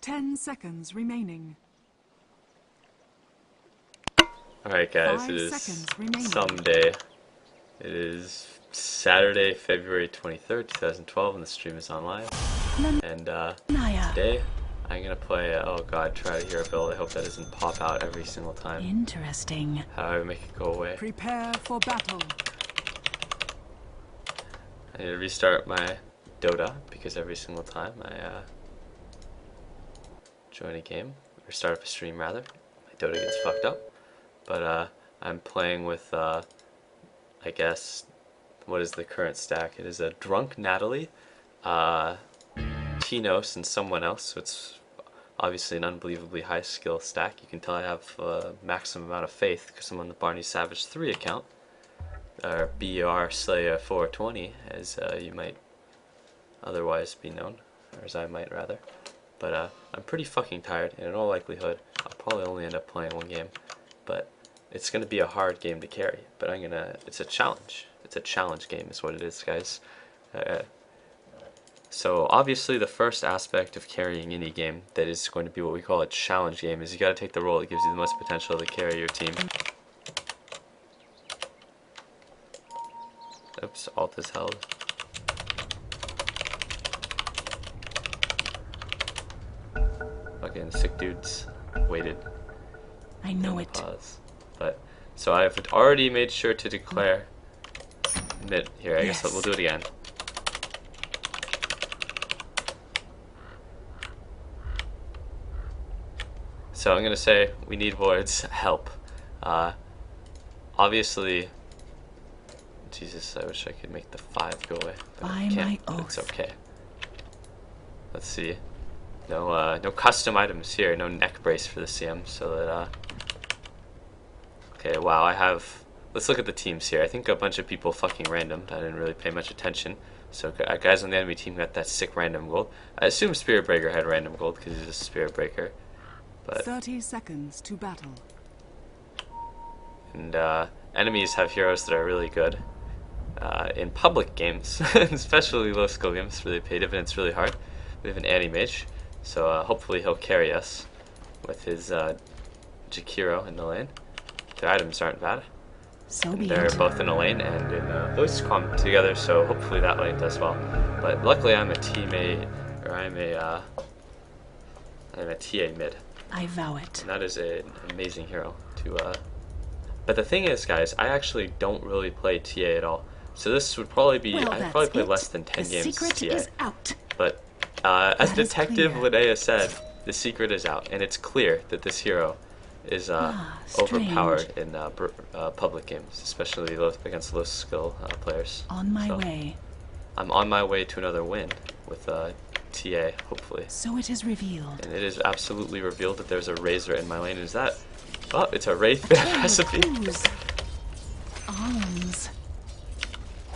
10 seconds remaining. Alright guys, 5 it is seconds remaining. someday. It is Saturday, February 23rd, 2012, and the stream is on live. And today, I'm gonna play, oh god, try to hear a build. I hope that doesn't pop out every single time. Interesting. How do I make it go away? Prepare for battle. I need to restart my Dota, because every single time I join a game, or start up a stream rather, my Dota gets fucked up. But I'm playing with, I guess, what is the current stack? It is a Drunk Natalie, Tinos, and someone else, so it's obviously an unbelievably high skill stack. You can tell I have a maximum amount of faith because I'm on the Barney Savage 3 account, or BR Slayer 420, as you might otherwise be known, or as I might rather. But I'm pretty fucking tired, and in all likelihood, I'll probably only end up playing one game. But it's going to be a hard game to carry, but it's a challenge. It's a challenge game is what it is, guys. So obviously the first aspect of carrying any game that is going to be what we call a challenge game is you got to take the role that gives you the most potential to carry your team. Oops, alt is held. Fucking sick dudes waited. I know it. Pause. But so I've already made sure to declare mid here. I guess we'll do it again. So I'm gonna say we need wards help. Obviously, Jesus, I wish I could make the 5 go away. But I can't. But it's okay. Let's see. No, no custom items here. No neck brace for the CM, so that. Okay, wow, I have... Let's look at the teams here. I think a bunch of people fucking random. I didn't really pay much attention. So guys on the enemy team got that sick random gold. I assume Spirit Breaker had random gold because he's a Spirit Breaker. But 30 seconds to battle. And enemies have heroes that are really good. In public games, especially low skill games, really pay dividends really hard. We have an anti-mage, so hopefully he'll carry us with his Jakiro in the lane. The items aren't bad. So be They're it. both in a lane and in voice comm together, so hopefully that lane does well. But luckily I'm a teammate, or I'm a TA mid. I vow it. And that is an amazing hero to But the thing is, guys, I actually don't really play TA at all. So this would probably be, I'd probably play less than 10 games secret TA. is out. But as That is Detective clear. Linnea said, the secret is out, and it's clear that this hero is overpowered in public games, especially against low skill players. On my way. I'm on my way to another win with TA, hopefully. So it is revealed. And it is absolutely revealed that there's a Razor in my lane. Is that? Oh, it's a Wraith recipe. Arms.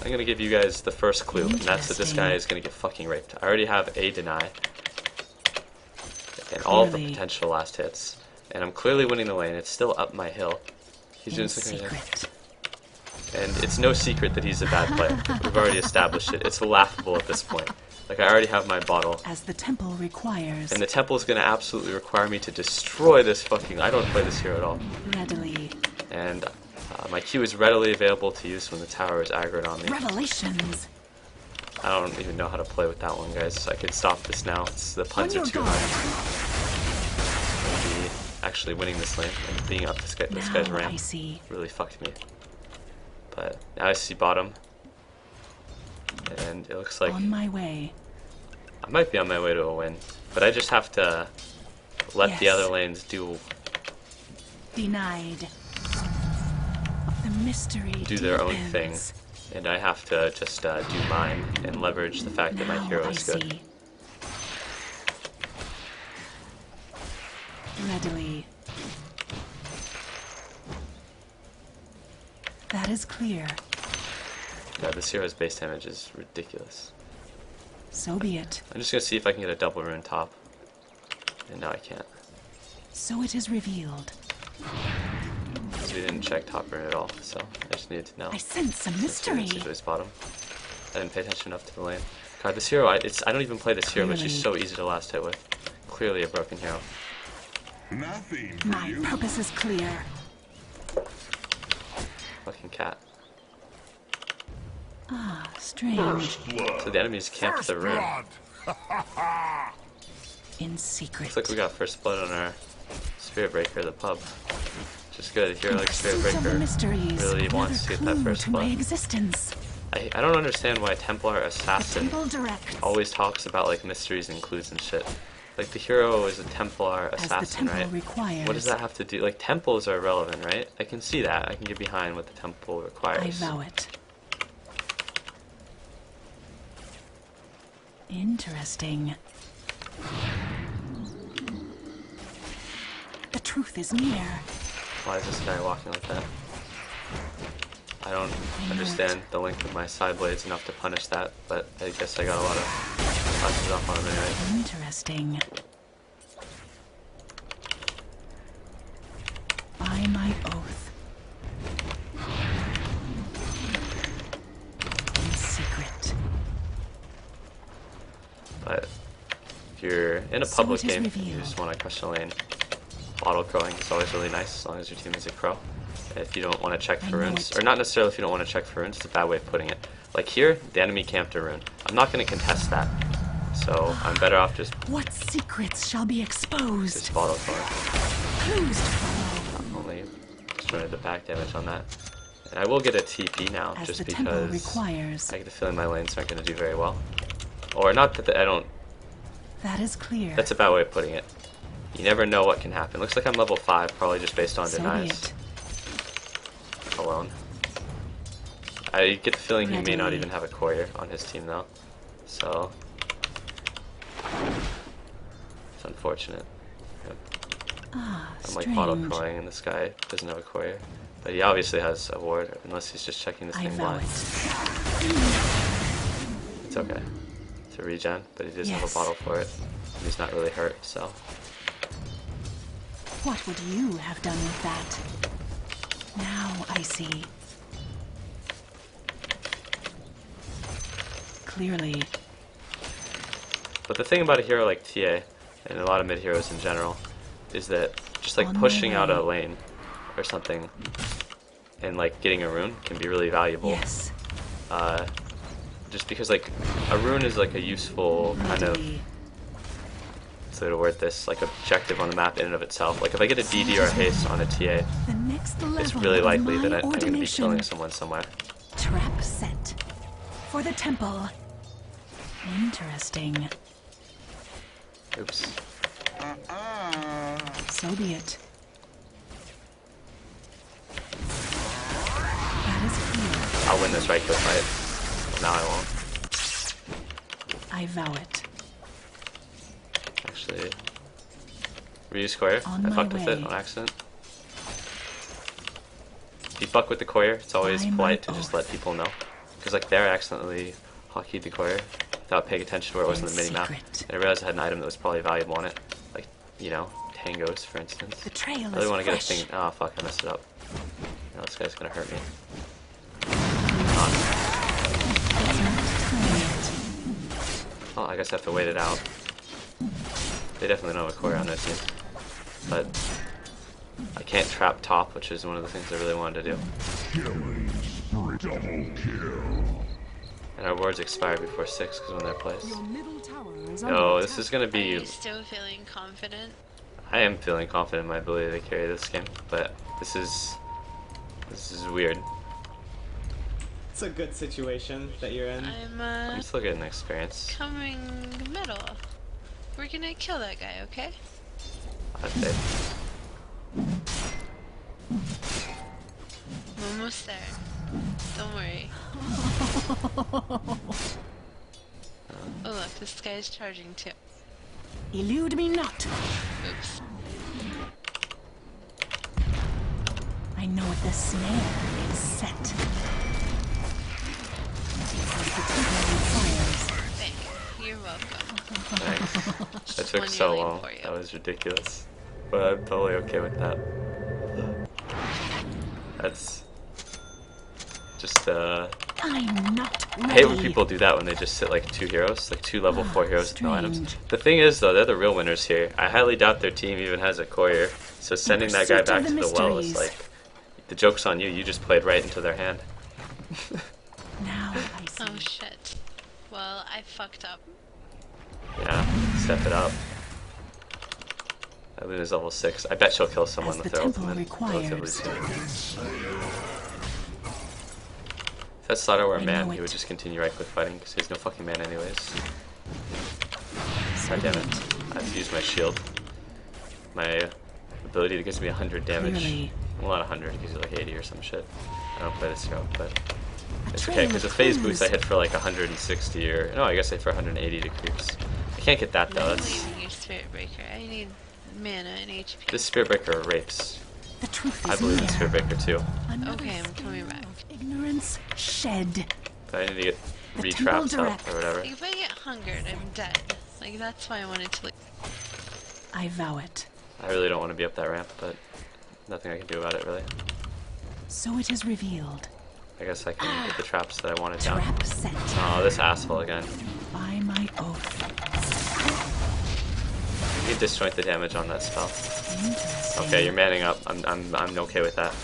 I'm gonna give you guys the first clue, and that's that this guy is gonna get fucking raped. I already have a deny and all of the potential last hits, and I'm clearly winning the lane. It's still up my hill. He's doing something, and it's no secret that he's a bad player. We've already established it. It's laughable at this point. Like, I already have my bottle, As the temple requires. and the temple is gonna absolutely require me to destroy this fucking. I don't play this hero at all, Readily. and my Q is readily available to use when the tower is aggroed on me. Revelations. I don't even know how to play with that one, guys. I could stop this now. The puns are too high. I'm gonna be actually winning this lane and being up this guy's ramp. I see. Really fucked me. But now I see bottom, and it looks like On my way. I might be on my way to a win. But I just have to let the other lanes do Denied. The mystery their own thing, deepens. and I have to just do mine and leverage the fact that my hero Now I is good. see. Readily. That is clear. God, this hero's base damage is ridiculous. So be it. I'm just gonna see if I can get a double rune top. And now I can't. So it is revealed. Because we didn't check top rune at all, so I just needed to know. I sense some mystery. See his bottom. I didn't pay attention enough to the lane. God, this hero, I don't even play this hero, but she's so easy to last hit with. clearly a broken hero. Nothing for My you. purpose is clear. Fucking cat. Ah, strange. First blood. So the enemies camped the room. In secret. Looks like we got first blood on our Spirit Breaker, the pub. Which is good. If you're like Spirit Pursuit of the Breaker, mysteries. really wants to get that Another clue first to my blood. existence. I don't understand why Templar The Assassin table directs. always talks about like mysteries and clues and shit. Like the hero is a Templar As the assassin, temple right? requires. What does that have to do? Like temples are irrelevant, right? I can see that. I can get behind what the temple I requires. vow it. Interesting. The truth is near. Why is this guy walking like that? I don't understand the length of my side blades enough to punish that, but I guess I got a lot of classes up on him anyway. Interesting. By my oath. In secret. But if you're in a So public it is game, you revealed. just want to crush the lane. Auto crowing is always really nice as long as your team is a crow. If you don't want to check I for know runes, it. or not necessarily if you don't want to check for runes, it's a bad way of putting it. Like here, the enemy camped a rune. I'm not going to contest that, so I'm better off just What secrets shall be exposed? auto crowing. Clues to follow. Only destroyed the back damage on that. And I will get a TP now, As just the temple because requires. I get the feeling my lanes aren't going to do very well. Or not that I don't. That is clear. That's a bad way of putting it. You never know what can happen. Looks like I'm level 5, probably just based on So be denies it. alone. I get the feeling he may not Ready. even have a courier on his team though. So it's unfortunate. Yep. Ah, I'm like strange. auto crowing and this guy doesn't have a courier. But he obviously has a ward, unless he's just checking this I thing vow blind. it. It's okay. To regen, but he doesn't have a Yes. bottle for it. And he's not really hurt, so. What would you have done with that? Now I see. Clearly. But the thing about a hero like TA, and a lot of mid heroes in general, is that just like On my pushing out a way. lane or something and like getting a rune can be really valuable. Yes. Just because like a rune is like a useful kind of, Ready. so to word this, like objective on the map in and of itself. Like if I get a DD or a haste on a TA, The next level it's really of likely my that I'm going to be ordination. killing someone somewhere. Trap set. For the temple. Interesting. Oops. So be it. That is clear. I'll win this right click fight. No, I won't. I vow it. Actually, reuse courier. On I my fucked with it way. on accident. If you fuck with the courier, it's always By my polite to just oath. let people know. Because like there I accidentally hotkeyed the courier without paying attention to where it was in the In mini-map. secret. And I realized I had an item that was probably valuable on it. Like, you know, tangos, for instance. The trail I really is want to get a fresh. thing. Oh fuck, I messed it up. Now this guy's gonna hurt me. It's not time yet. Well, I guess I have to wait it out. They definitely don't have a courier on their team. But I can't trap top, which is one of the things I really wanted to do. Killing spree. Double kill. And our wards expire before 6 because when they're placed. Your middle tower is under Oh, attack. this is gonna Are be. you still feeling confident? I am feeling confident in my ability to carry this game, but this is weird. It's a good situation that you're in. I'm I'm still getting experience. coming middle. We're gonna kill that guy, okay? I have faith. I'm almost there. Don't worry. Oh look, this guy is charging too. Elude me not. Oops. I know what the snare is set. As the temple requires. Thank you. You're welcome. Thanks. That Just took one so yelling long. for you. That was ridiculous. But I'm totally okay with that. That's just I'm not ready. I hate when people do that when they just sit like 2 heroes, like 2 level 4 heroes with no items. Strange. The thing is though, they're the real winners here. I highly doubt their team even has a courier. So sending that guy pursuit of back to the the well is mysteries. like, the joke's on you. You just played right into their hand. Now I see. Oh shit. Well, I fucked up. Yeah, step it up. Luna's level 6. I bet she'll kill someone As with the her temple ultimate relatively requires. soon. If that Slaughter were a I man, know he would it. just continue right click fighting because he's no fucking man anyways. God damn it. I have to use my shield. My ability that gives me 100 damage. Clearly. Well, not 100, it gives you like 80 or some shit. I don't play this hero, but it's trail okay because of the phase boost I clues. hit for like 160 or no, I guess I hit for 180 to creeps. I can't get that though. I'm That's leaving your Spirit Breaker. I need mana and HP. this Spirit Breaker rapes. The truth is I believe in near. Spirit Breaker too, Another Okay, I'm coming scale back. of Ignorance shed. but I need to get The re-trapped temple up or whatever. Like, if I get hungered, I'm dead. Like, that's why I wanted to, like, I vow it. I really don't want to be up that ramp, but nothing I can do about it really. So it is revealed. I guess I can get the traps that I wanted down. Trap set. Oh, this asshole again. By my oath. You can disjoint the damage on that spell. Interesting. Okay, you're manning up. I'm okay with that.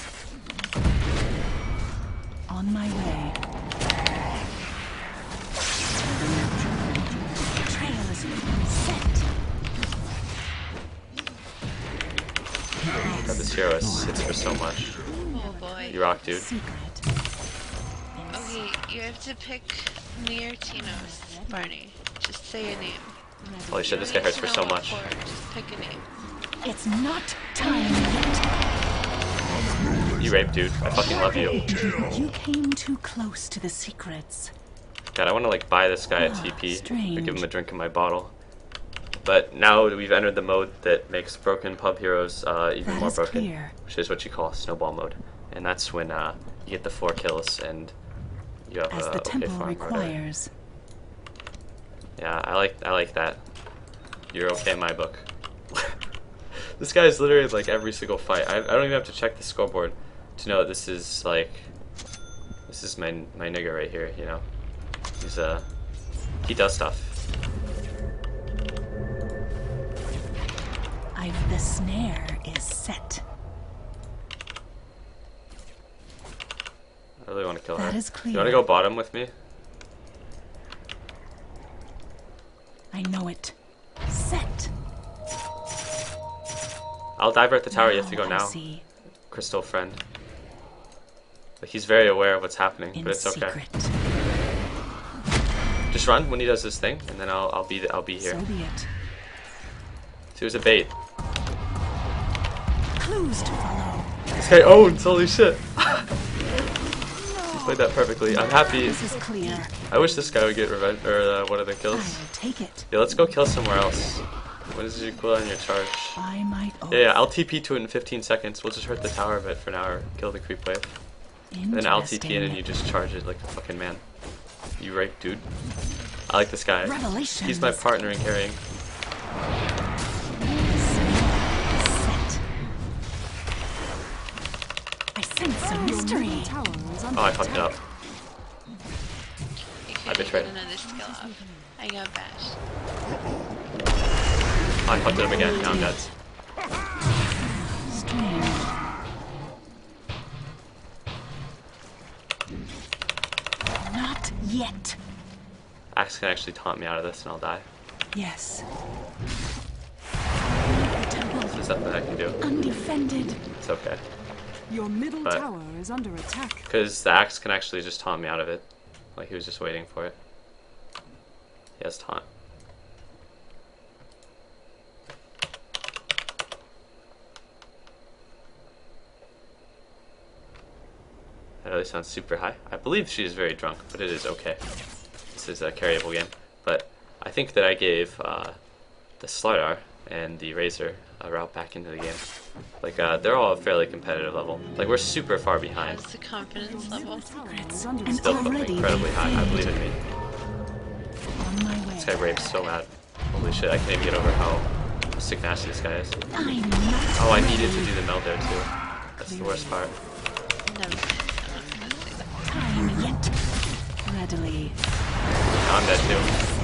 On my way. Trail is set. God, this hero hits for so much. oh boy. You rock, dude. Secret. Okay, you have to pick near Tinos, Barney. Just say a name. Holy shit, this guy hurts for so much. Just pick a name. It's not time yet. You rape, dude. I fucking love you. You came too close to the secrets. God, I want to like buy this guy a Ah, TP or strange. give him a drink in my bottle. But now we've entered the mode that makes broken pub heroes even That more is broken, clear. which is what you call snowball mode. And that's when you get the 4 kills and you have As a the okay temple farm or whatever. requires. Yeah, I like that. You're okay in my book. This guy is literally like every single fight. I don't even have to check the scoreboard to know that this is like my nigga right here. You know, he's he does stuff. The snare is set. I really want to kill her. That is You want to clear. go bottom with me? I know it. Set. I'll divert the tower. You have to go I now, see. Crystal friend. Like he's very aware of what's happening, In but it's okay. secret. Just run when he does his thing, and then I'll be here. So be it. So it was a bait. Clues to follow. This guy owns. Holy shit. He played that perfectly. I'm happy. This is clear. I wish this guy would get revenge or one of the I kills. will take it. Yeah, let's go kill somewhere else. When is your cooldown on your charge? By my oath. Yeah, I'll TP to it in 15 seconds. We'll just hurt the tower a bit for now or kill the creep wave. Then I'll TP in and you just charge it like a fucking man. You rape, dude. I like this guy. Revelations. He's my partner in carrying. Set. I sense some mystery. Middle tower is under Oh, I fucked it attack. up. You I could betrayed. get another skill off. I got bashed. Oh, I fucked it up again. Now I'm dead. Strange. Not yet. Axe can actually taunt me out of this and I'll die. Yes. The There's nothing I can do. undefended. It's okay. Your middle But- tower is under attack. Because the axe can actually just taunt me out of it. Like he was just waiting for it. He has taunt. That really sounds super high. I believe she is very drunk, but it is okay. This is a carryable game. But I think that I gave the Slardar and the Razor a route back into the game. Like, they're all fairly competitive level. Like, we're super far behind. How's the confidence level? Is under And Still already incredibly they high. I fade. believe in me. On my way. This guy rapes so bad. Holy shit, I can't even get over how sick nasty this guy is. I'm not Oh, I needed to do the meld there too. That's the worst part. Never. I'm not gonna say that. time yet. Readily. Now I'm dead too.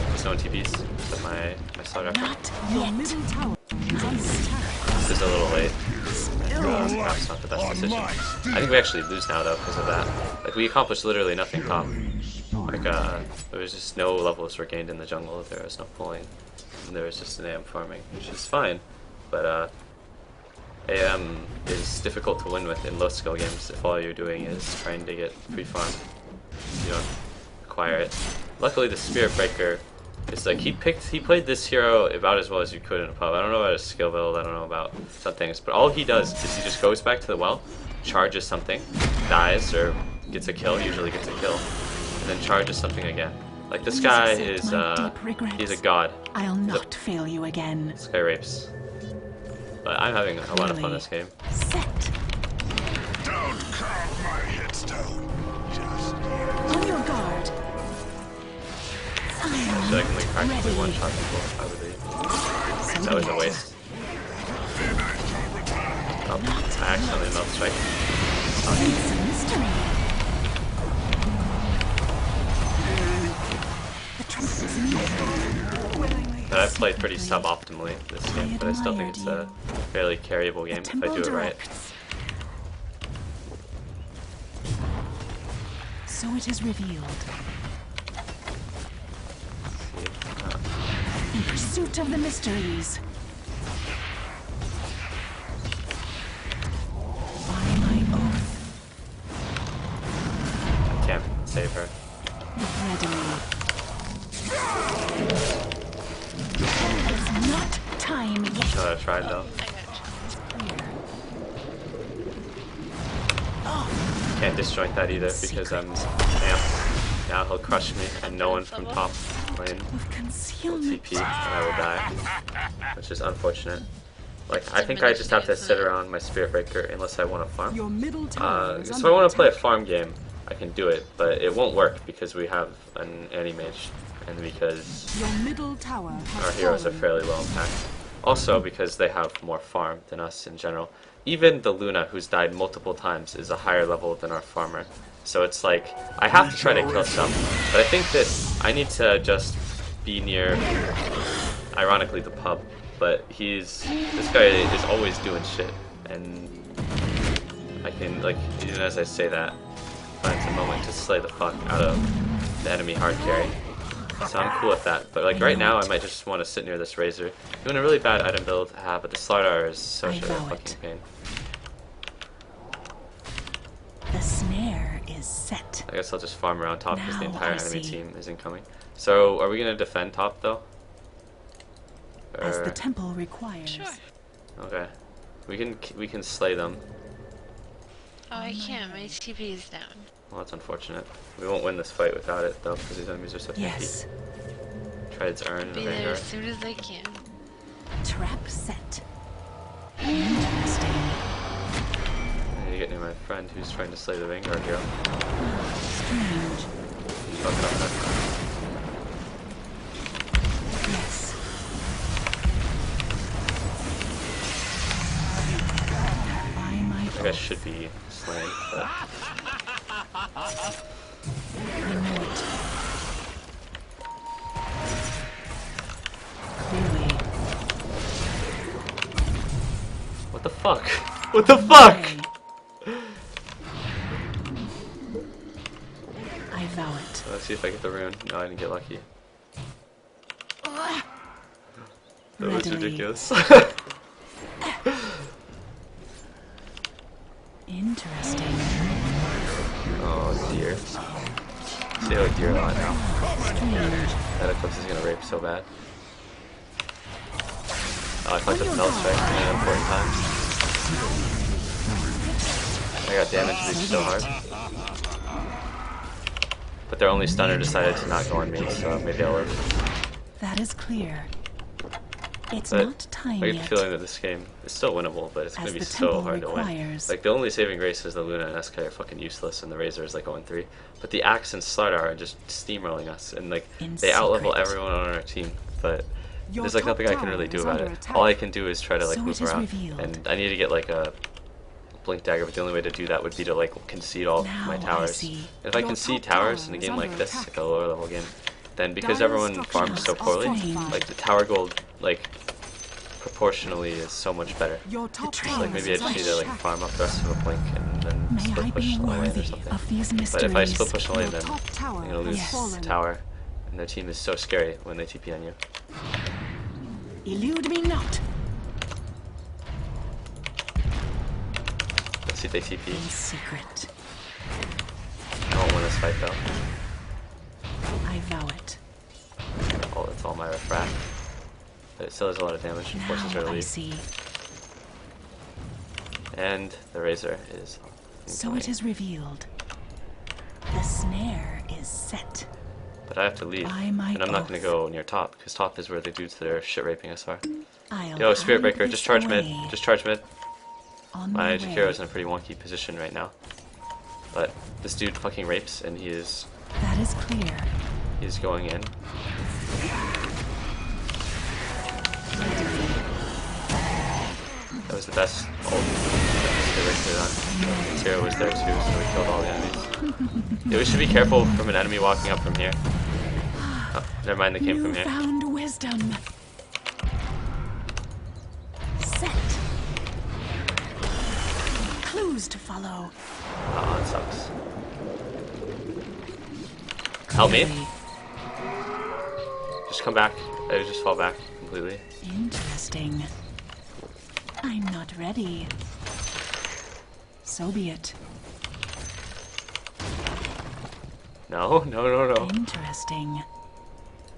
There's no TPs. So my starter. Not Your yet. middle tower is under attack. This is a little late. Perhaps not the best decision. I think we actually lose now though because of that. Like we accomplished literally nothing top. Like there was just no levels were gained in the jungle. There was no pulling. And there was just an AM farming, which is fine. But AM is difficult to win with in low skill games if all you're doing is trying to get free farm. You don't acquire it. Luckily the Spirit Breaker is like he played this hero about as well as you could in a pub. I don't know about his skill build, I don't know about some things, but all he does is he just goes back to the well, charges something, dies or gets a kill, usually gets a kill, and then charges something again. Like this guy is he's a god. I'll not fail you again. This guy rapes. But I'm having a lot of fun this game. Set. Don't carve my headstone just yet. On your guard. So I can like practically one shot people probably. That was a waste. Oh, I accidentally melt strike. It's a mystery. The truth is in you. But I've played pretty suboptimally this game, but I still think it's a fairly carryable game if I do it right. So it is revealed. In pursuit of the mysteries. By my oath. I can't save her. Readily. It's not time yet. Should I tried though? Can't disjoint that either because I'm amped. Now he'll crush me and no one from top lane will TP and I will die. Which is unfortunate. Like I think I just have to sit around my Spirit Breaker unless I want to farm. Your middle tower is So if under I want to play a attack. farm game, I can do it, but it won't work because we have an anti-mage and because Your middle tower has our heroes are fallen. fairly low impact. Also because they have more farm than us in general. Even the Luna, who's died multiple times, is a higher level than our farmer. So it's like, I have to try to kill some, but I think that I need to just be near, ironically, the pub. But this guy is always doing shit, and I can, like, even as I say that, find a moment to slay the fuck out of the enemy hard carry. So I'm cool with that, but like right now I might just want to sit near this Razor. Doing a really bad item build to have, but the Slardar is such a fucking pain. The snare is set. I guess I'll just farm around top because the Now entire I enemy see. team is incoming. So are we gonna defend top though? As the Or, temple requires. Sure. okay, we can slay them. Oh, I can't. My TP is down. Well, that's unfortunate. We won't win this fight without it though because these enemies are so tanky. Yes. Tried its urn and Be there Vanguard. as soon as I can. Trap set. Interesting. I need to get near my friend who's trying to slay the Vanguard hero. Strange. He's fucking up that. Yes. By my I think I should be slain, but I know it. Clearly. what the fuck? What the fuck? Okay. I vow it. Let's see if I get the rune. No, I didn't get lucky. That was Readily. ridiculous. Interesting. Oh dear. Say oh dear a lot now. Strange. That Eclipse is gonna rape so bad. Oh, I fucked up Spell Strike at an important time. I got damage reached so hard. But their only stunner decided to not go on me, so maybe I'll live. That is clear. It's But not time I get the yet. feeling that this game is still winnable, but it's As gonna be the so temple hard to win. requires. Like, the only saving grace is the Luna and SK are fucking useless, and the Razor is like 0-3. But the Axe and Slardar are just steamrolling us, and like, In they outlevel secret. everyone on our team, but Your there's like top nothing I can tower really do is about under it. attack. All I can do is try to like So move it is around, revealed. and I need to get like a blink dagger, but the only way to do that would be to like concede all Now my I towers. see. If I Your concede top tower towers in a is game like under this, attack. like a lower level game, then because Dire everyone farms so structures are poorly, fortified. like the tower gold like proportionally is so much better. Your top train tower Like maybe I is just need under to like attack. farm up the rest of a blink and then May split I push be on the lane or worthy something. of these mysteries. But if I split push on the lane, Your then top tower I'm gonna lose has fallen. tower, and their team is so scary when they TP on you. Elude me not. Let's see if they TP. In secret, I won't win this fight though. I vow it. Oh, that's all my refract. But it still does a lot of damage and forces her Now to I leave. see. And the Razor is So incoming. it is revealed. The snare is set. But I have to leave. By my And I'm not going oath. to go near top, because top is where the dudes that are shit raping us are. I'll Yo, Spirit hide Breaker, this just charge mid. away. Just charge mid. On My my Jakiro's way. in a pretty wonky position right now. But this dude fucking rapes, and he is That is clear. going in. That was the best ult that Zero was there too, so we killed all the enemies. Yeah, we should be careful from an enemy walking up from here. Oh, never mind, they came from here. Newfound wisdom. Set. Clues to follow. Oh, it sucks. Help me. Clearly. Just come back. I would just fall back completely. Interesting. I'm not ready. So be it. No, no, no, no. Interesting.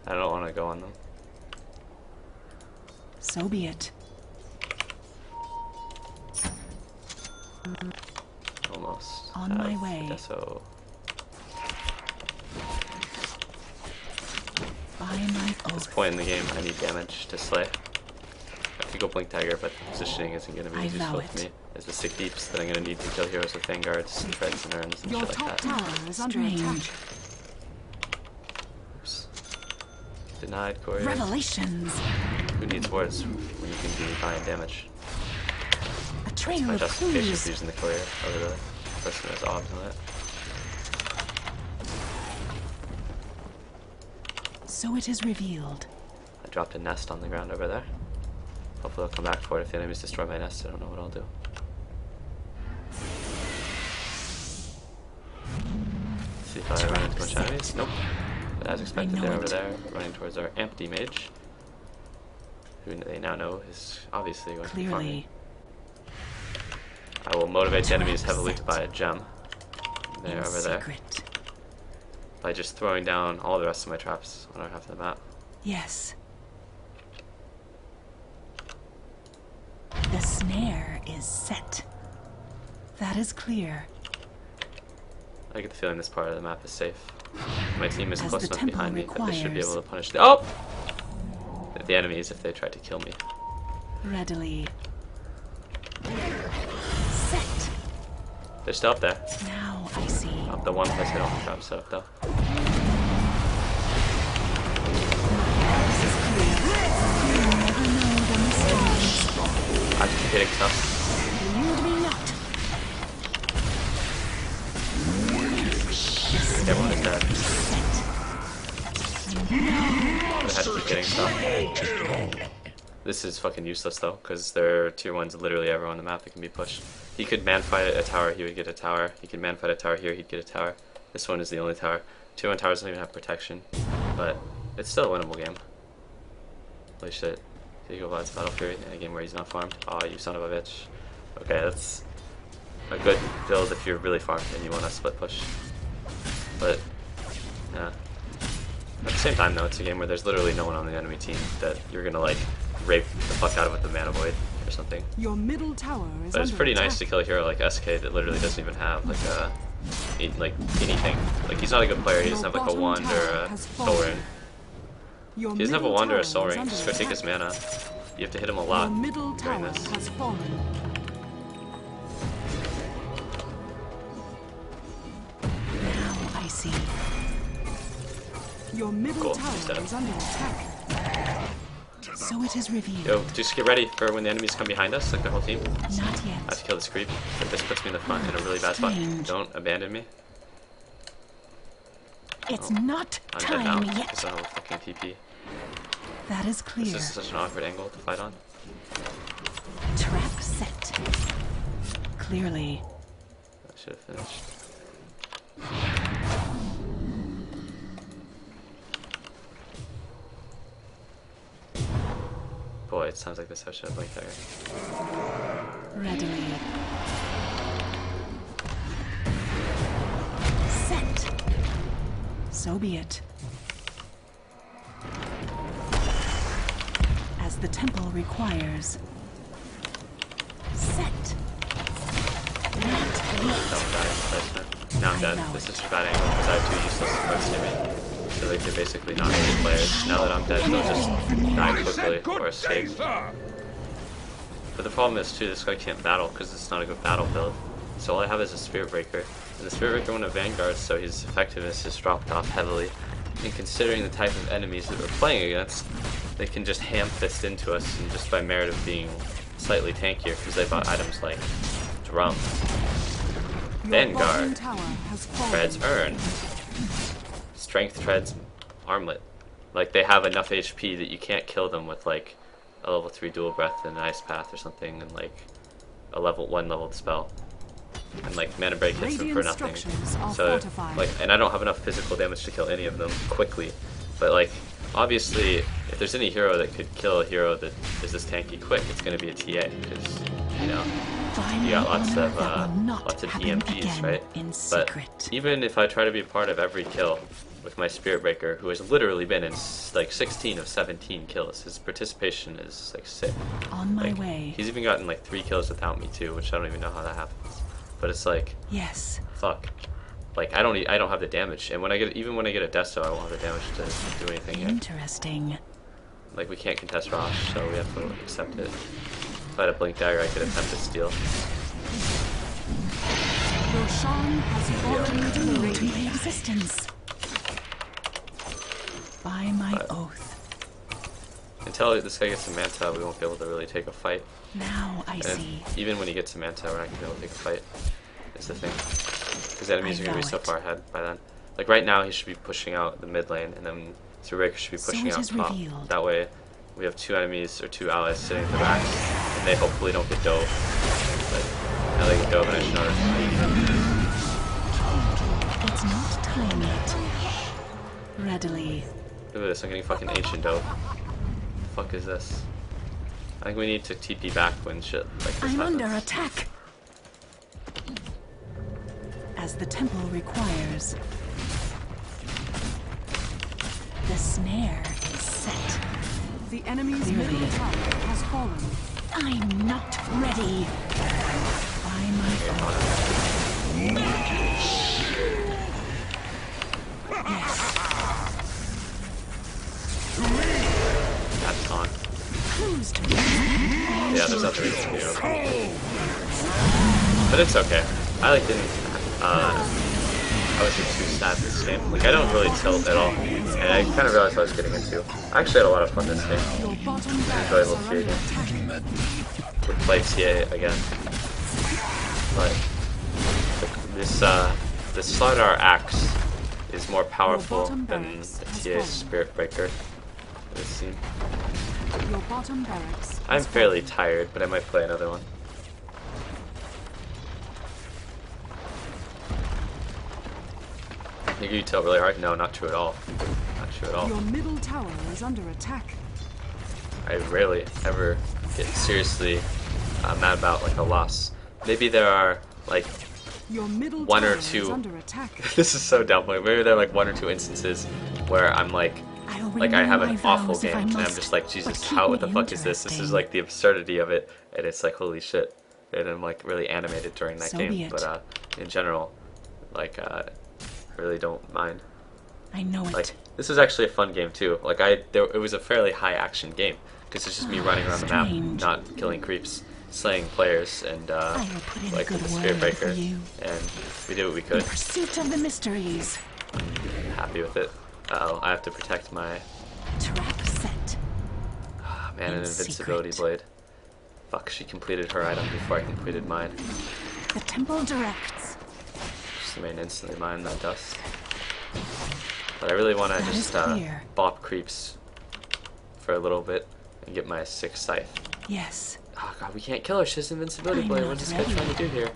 I don't want to go on them. So be it. Almost. On my way. So By my at this oath. point in the game, I need damage to slay. I could go Blink Dagger, but positioning isn't going to be I as vow useful for it. me. As the sick deeps that I'm going to need to kill heroes with Vanguards, and Treads, and Urns, and Your shit like top that. tower is under attack. Strange. Oops. Denied, Courier. Revelations. Who needs words when you can be buying damage? A trail My of justification clues. for using the Courier over the person who has obs on it. So it is revealed. I dropped a nest on the ground over there. Hopefully they'll come back for it. If the enemies destroy my nest, I don't know what I'll do. See if I run into a bunch of enemies. Nope. But as expected, know they're over it. there, running towards our empty mage, who they now know is obviously going to be farming. Clearly. I will motivate the enemies Trap heavily to set. buy a gem. They're In over there. secret. By just throwing down all the rest of my traps on our half of the map. Yes. The snare is set. That is clear. I get the feeling this part of the map is safe. My team is As close the enough tempo behind me that they should be requires. able to punish the enemies if they tried to kill me. Readily. Set. They're still up there. Now I see. Up the one place I don't have traps set up though. This is clear. You never know the mysteries. I have to keep hitting stuff. Elude me not. Everyone is dead. Set. I had to keep hitting stuff. This is fucking useless though, because their tier 1's literally everywhere on the map that can be pushed. He could man fight a tower, he would get a tower. He could man fight a tower here, he'd get a tower. This one is the only tower. Tier 1 towers don't even have protection. But it's still a winnable game. Holy shit. Diego Vlad's Battle Fury in a game where he's not farmed. Aw, you son of a bitch. Okay, that's a good build if you're really farmed and you want to split push. But, yeah. At the same time though, it's a game where there's literally no one on the enemy team that you're gonna like rape the fuck out of with the Mana Void or something. Your middle tower is But it's under pretty attack. nice to kill a hero like SK that literally doesn't even have like anything. Like he's not a good player, he doesn't have like a wand or a soul ring. Your He doesn't have a middle wand or a tower soul is ring, under just go take attack. his mana. You have to hit him a Your lot middle during tower this. has fallen. Now I see. Your middle Cool, tower he's dead. is under attack. So it is revealed. Yo, just get ready for when the enemies come behind us, like the whole team. Not I have yet. to kill this creep, but this puts me in the front in a really bad spot. Strange. Don't abandon me. It's not I'm dead time now because yet. I don't have a fucking TP. That is clear. This is such an awkward angle to fight on. Trap set. Clearly. I should have finished. Boy, it sounds like this house should have blink dagger. Readily. Set. So be it. As the temple requires. Set. Not yet. Don't die in placement. Now I'm dead. allow This it. is a bad angle because I have two useless cards to me. I feel like they're basically not good players. Now that I'm dead, they'll just die quickly or escape. But the problem is too, this guy can't battle because it's not a good battle build. So all I have is a Spirit Breaker. And the Spirit Breaker went to Vanguard, so his effectiveness has dropped off heavily. And considering the type of enemies that we're playing against, they can just ham-fist into us, and just by merit of being slightly tankier, because they bought items like Drum, Your Vanguard, bottom tower has fallen. Treads Urn, Strength Treads Armlet. Like, they have enough HP that you can't kill them with like a level 3 Dual Breath and an Ice Path or something, and like a level 1 leveled spell. And like Mana Break hits them for Radiant nothing. structures are So fortified. like, and I don't have enough physical damage to kill any of them quickly. But like, obviously, if there's any hero that could kill a hero that is this tanky quick, it's going to be a TA, because you know you got lots of DMGs, right? But even if I try to be a part of every kill with my Spirit Breaker, who has literally been in like 16 of 17 kills, his participation is like sick. On my Like, way. he's even gotten like 3 kills without me too, which I don't even know how that happens. But it's like, Yes. fuck. Like, I don't have the damage, and when I get when I get a Desto, I won't have the damage to do anything here. Interesting. Like, we can't contest Rosh, so we have to accept it. If I had a Blink Dagger, I could attempt to steal. Roshan has fallen to the To my radiant. existence. By my But- oath. Until this guy gets a Manta, we won't be able to really take a fight. Now I And see. even when he gets a Manta, we're not going to be able to take a fight. Is the thing. Because enemies are going to be so allow it. far ahead by then. Like, right now, he should be pushing out the mid lane, and then Zurek should be So pushing it out is top. revealed. That way, we have 2 enemies or 2 allies sitting at the back, and they hopefully don't get dove. But now they get dove, and I should already. It's not time yet. Readily. Look at this, I'm getting fucking ancient dove. The fuck is this? I think we need to TP back when shit like this I'm happens. under attack. As the temple requires. The snare is set. The enemy's Clearly. middle tower has fallen. I'm not ready. By my oath. Yes. That's on. Who's to me? Yeah, there's nothing we can do. But it's okay. I like didn't. I wasn't too sad this game. Like, I don't really tilt at all, and I kind of realized what I was getting into. I actually had a lot of fun this game. Your bottom Enjoyable barracks are under shooting. attack. Would play TA again. But this Slardar Axe is more powerful bottom than barracks the has TA fallen. Spirit Breaker. This scene. Your bottom barracks. I'm has fairly fallen. tired, but I might play another one. I think you tilt really hard. No, not true at all. Not true at all. Your middle tower is under attack. I rarely ever get seriously mad about like a loss. Maybe there are like Your middle One or tower two. is under attack. this is so dumb. Like, maybe there are like 1 or 2 instances where I'm like I have an awful game and I'm just like, Jesus, what the fuck is this? This is like the absurdity of it, and it's like, holy shit. And I'm like really animated during that So be game. it. But in general, like I really don't mind. I know it. Like, this is actually a fun game too. Like, it was a fairly high action game because it's just me running around the map, Strange. not killing creeps, slaying players, and I will put in a like good with the Spirit word for Breaker, you. and we did what we In could. pursuit of the mysteries. Happy with it. I have to protect my. Trap set. man, an in invincibility secret. blade. Fuck, she completed her item before I completed mine. The temple directs. Just remain instantly mine that dust. But I really want to That is just clear. bop creeps for a little bit and get my 6th scythe. Yes. Oh god, we can't kill her. She has invincibility I'm blade. not What's this guy ready. trying to do here?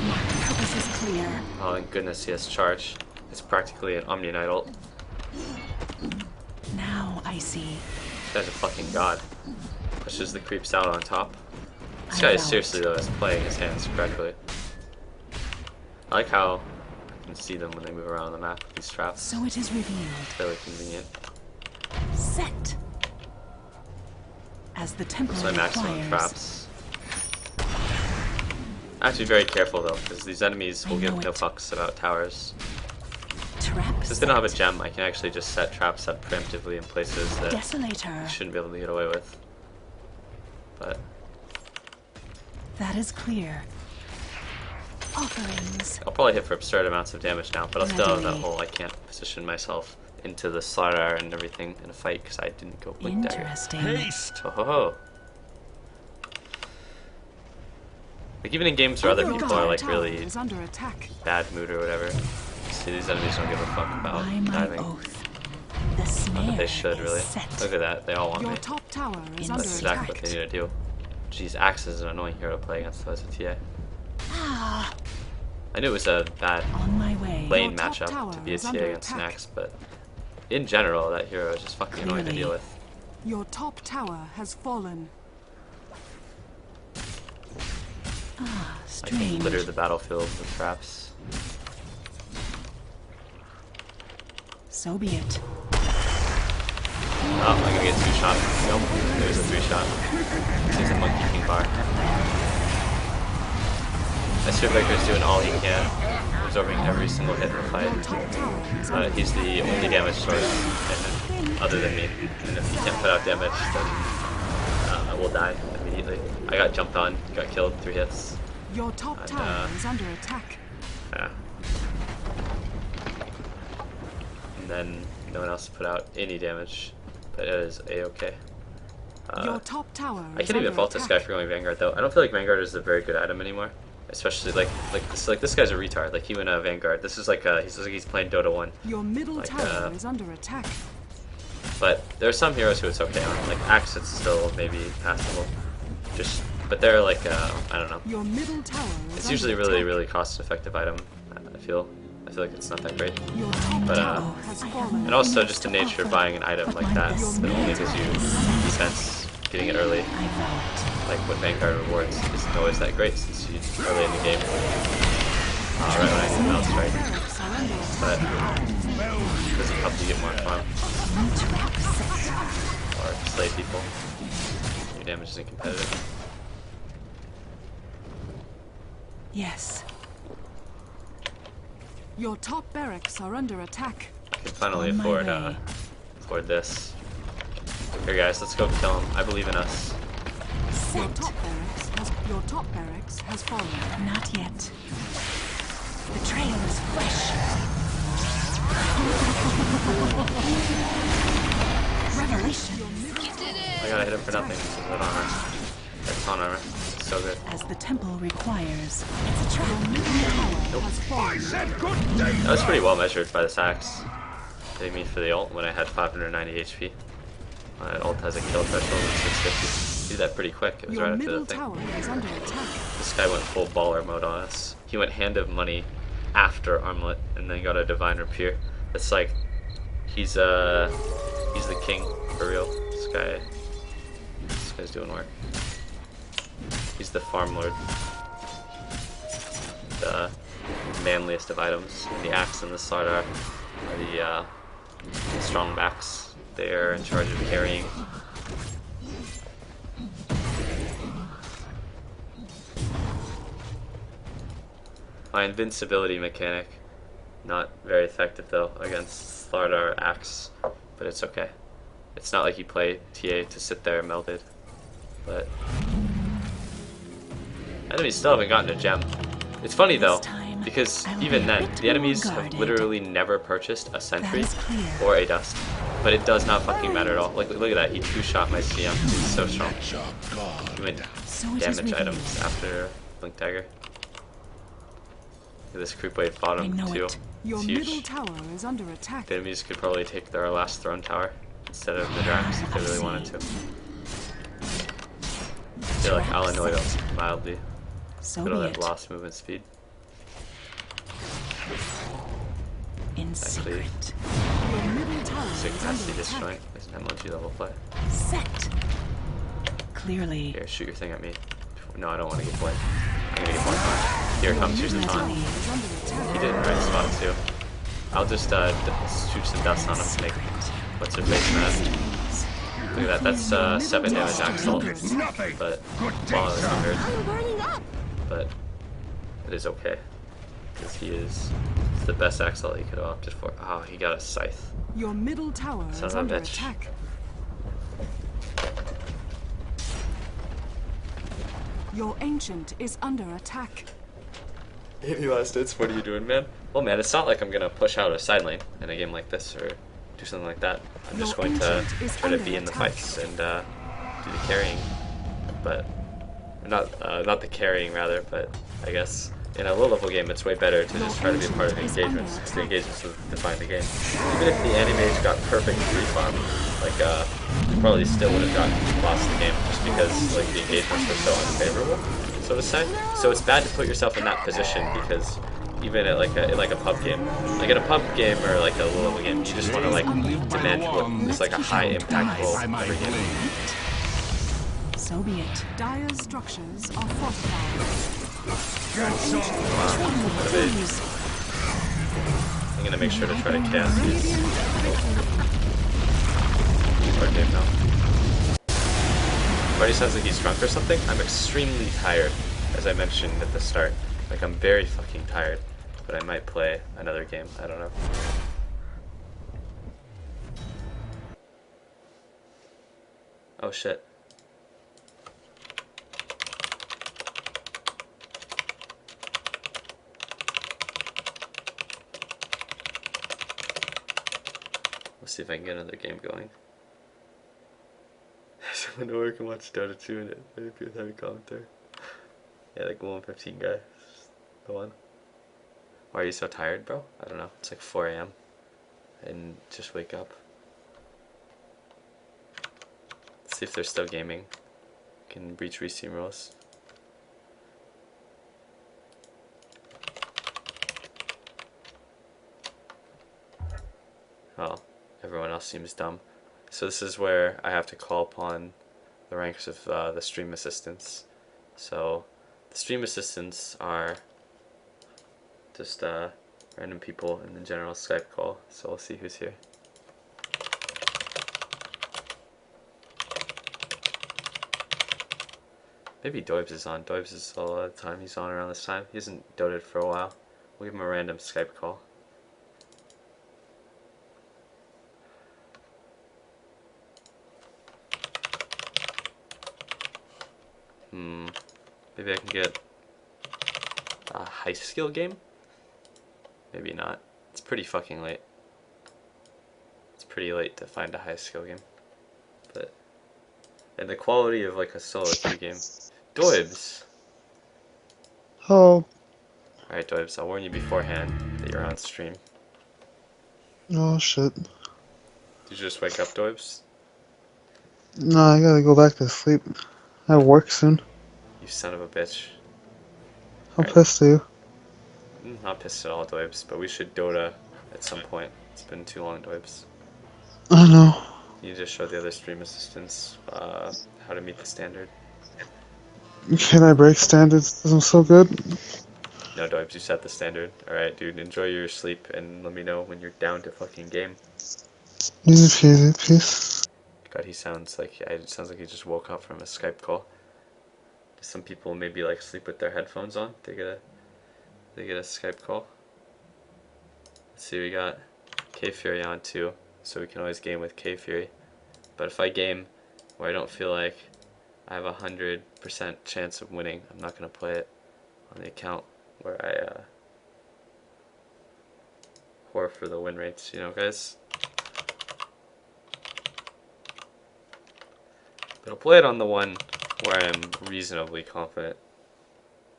My purpose is clear. Oh, thank goodness he has charge. It's practically an Omni-Knight ult. Now I see. This guy's a fucking god. Pushes the creeps out on top. This I guy is felt. seriously though is playing his hands correctly. I like how I can see them when they move around the map with these traps. So it is revealed. Fairly convenient. Set. As the temple So I maximum requires. traps. I have to be very careful though, because these enemies will I give know no it. fucks about towers. Trap Since they don't have a set. gem, I can actually just set traps up preemptively in places that Desolator. I shouldn't be able to get away with. But That is clear. Offerings. I'll probably hit for absurd amounts of damage now, but I'll still have that Readily. whole I can't position myself into the slaughter and everything in a fight because I didn't go blink dagger. Interesting. Haste! Ho ho ho. Like even in games where other Your people are like tower really is under attack. bad mood or whatever, you see these enemies don't give a fuck about By my diving. oath. The Not snare that they should is really. set. Look at that, they all want Your me. top tower is In under That's attack. exactly what they need to do. Jeez, Axe is an annoying hero to play against those with TA. Ah, I knew it was a bad on my way. lane Your top matchup tower to be a is TA under against an attack. Axe, but in general, that hero is just fucking annoying to Clearly. deal with. Your top tower has fallen. Ah, I can strange. litter the battlefield with traps. So be it. Oh, I'm gonna get 2-shot. Nope, there's a 3-shot. He's a Monkey King bar. My Spearbreaker's doing all he can, absorbing every single hit in the fight. Your top tower is under He's the only damage source other than me. And if he can't put out damage, then I will die immediately. I got jumped on, got killed, 3 hits. Your top And, tower is under attack. Yeah. And then no one else put out any damage, but it is a-okay. Your top tower I is can't even under fault this guy attack. for going Vanguard though. I don't feel like Vanguard is a very good item anymore. Especially like this guy's a retard. Like he went Vanguard. This is like he's playing Dota 1. Your middle like, tower is under attack. But there are some heroes who it's okay on. Like Axe, it's still maybe passable. But they're like I don't know. Your middle tower is It's under usually attack. really cost-effective item. I feel like it's not that great. Your top But, tower has fallen. And also just the nature of buying an item like that that only gives you defense, getting it early. I vow Like what Vanguard rewards isn't always that great since you early in the game. Right when I can mouse, right? Barracks are under attack. But it doesn't help you get more farm it. Trap set. or slay people. Your damage isn't competitive. Yes. Your top barracks are under attack. I can finally On my way. afford this. Here guys, let's go kill him. I believe in us. Your Set. top barracks has fallen. Not yet. The trail is fresh. Revelation. You did I it! gotta hit him for nothing. This is that armor. That's on armor. It's so good. As the temple requires. It's a trap. Has I fallen. said good day! That was pretty well measured by this axe. Hitting me for the ult when I had 590 HP. My ult has a kill threshold of 650. Did that pretty quick. It was Your right after middle the thing. tower is under attack. This guy went full baller mode on us. He went Hand of Money after Armlet and then got a Divine Rapier. It's like he's the king for real. This guy's doing work. He's the farm lord. The manliest of items. The axe and the Sardar are the strong backs. They are in charge of carrying. My invincibility mechanic, not very effective though against Slardar Axe, but it's okay. It's not like you play TA to sit there melded, but enemies still haven't gotten a gem. It's funny though, This time, because I will even be a then, bit the enemies more have guarded. literally never purchased a sentry is clear. or a dust. But it does not fucking matter at all. Like, look at that. He two-shot my CM. He's so strong. He went So it is damage revealed. items after Blink Dagger. Look at this creep wave bottom, I know too. it. Your It's middle huge. tower is under attack. The enemies could probably take their last throne tower instead of the Drax if they really wanted to. I feel like I'll annoy them mildly. So Put all be that it. lost movement speed. In Actually, secret. Your middle tower Sick is Nasty under attack. Disjoint is an MLG level play. Set. Clearly. Here, shoot your thing at me. No, I don't want to get blank. I'm gonna get blank on. Here it comes, here's the taunt. Is under attack. He did it in the right spot too. I'll just shoot some dust on him to make what's her face mad. Look at that, that's 7 damage axe ult. But while it's unheard. But it is okay. Because he is the best axe ult he could have opted for. Oh, he got a scythe. Your middle tower Son is of a under bitch. attack. Your ancient is under attack. Any last hits? What are you doing, man? Well, man, it's not like I'm gonna push out a side lane in a game like this or do something like that. I'm just going to try to be in the fights and do the carrying. But not the carrying rather, but I guess in a low-level game, it's way better to just try to be a part of the engagements, because the engagements will define the game. Even if the anti-mage got perfect free farm, like, probably still would have lost the game, just because, like, the engagements were so unfavorable, so to say. So it's bad to put yourself in that position, because even at, like, a pub game, like, in a pub game or, like, a low-level game, you just want to, like, demand what is, like, a high-impact role every game. So be it. Dire's structures are fortified. I'm gonna make sure to try to cast these. Hard game now. Already sounds like he's drunk or something. I'm extremely tired, as I mentioned at the start. Like, I'm very fucking tired, but I might play another game. I don't know. Oh shit. Let's see if I can get another game going. Someone to work and watch Dota 2 and it. Maybe with heavy commentary. Yeah, like 115 guy. The one. Why are you so tired, bro? I don't know. It's like 4 AM. And just wake up. Let's see if they're still gaming. Can breach reseam rules. Well, everyone else seems dumb. So this is where I have to call upon the ranks of the stream assistants. So the stream assistants are just random people in the general Skype call. So we'll see who's here. Maybe Doibs is on. Doibs is a lot of the time. He's on around this time. He hasn't doted for a while. We'll give him a random Skype call. Maybe I can get a high skill game? Maybe not. It's pretty fucking late. It's pretty late to find a high skill game. But, and the quality of like a solo queue game. Doibs! Oh. Alright Doibs, I'll warn you beforehand that you're on stream. Oh shit. Did you just wake up, Doibs? No, I gotta go back to sleep. I have work soon. You son of a bitch. I'm pissed at you. Not pissed at all, Doibs, but we should Dota at some point. It's been too long, Doibs. I know. You just show the other stream assistants how to meet the standard. Can I break standards? 'Cause I'm so good. No, Doibs, you set the standard. Alright, dude, enjoy your sleep and let me know when you're down to fucking game. Easy peasy, peace. God, it sounds like he just woke up from a Skype call. Some people maybe like sleep with their headphones on. They get a Skype call. Let's see, we got K Fury on too, so we can always game with K Fury. But if I game where I don't feel like I have 100% chance of winning, I'm not gonna play it on the account where I whore for the win rates, you know, guys. But I'll play it on the one where I'm reasonably confident.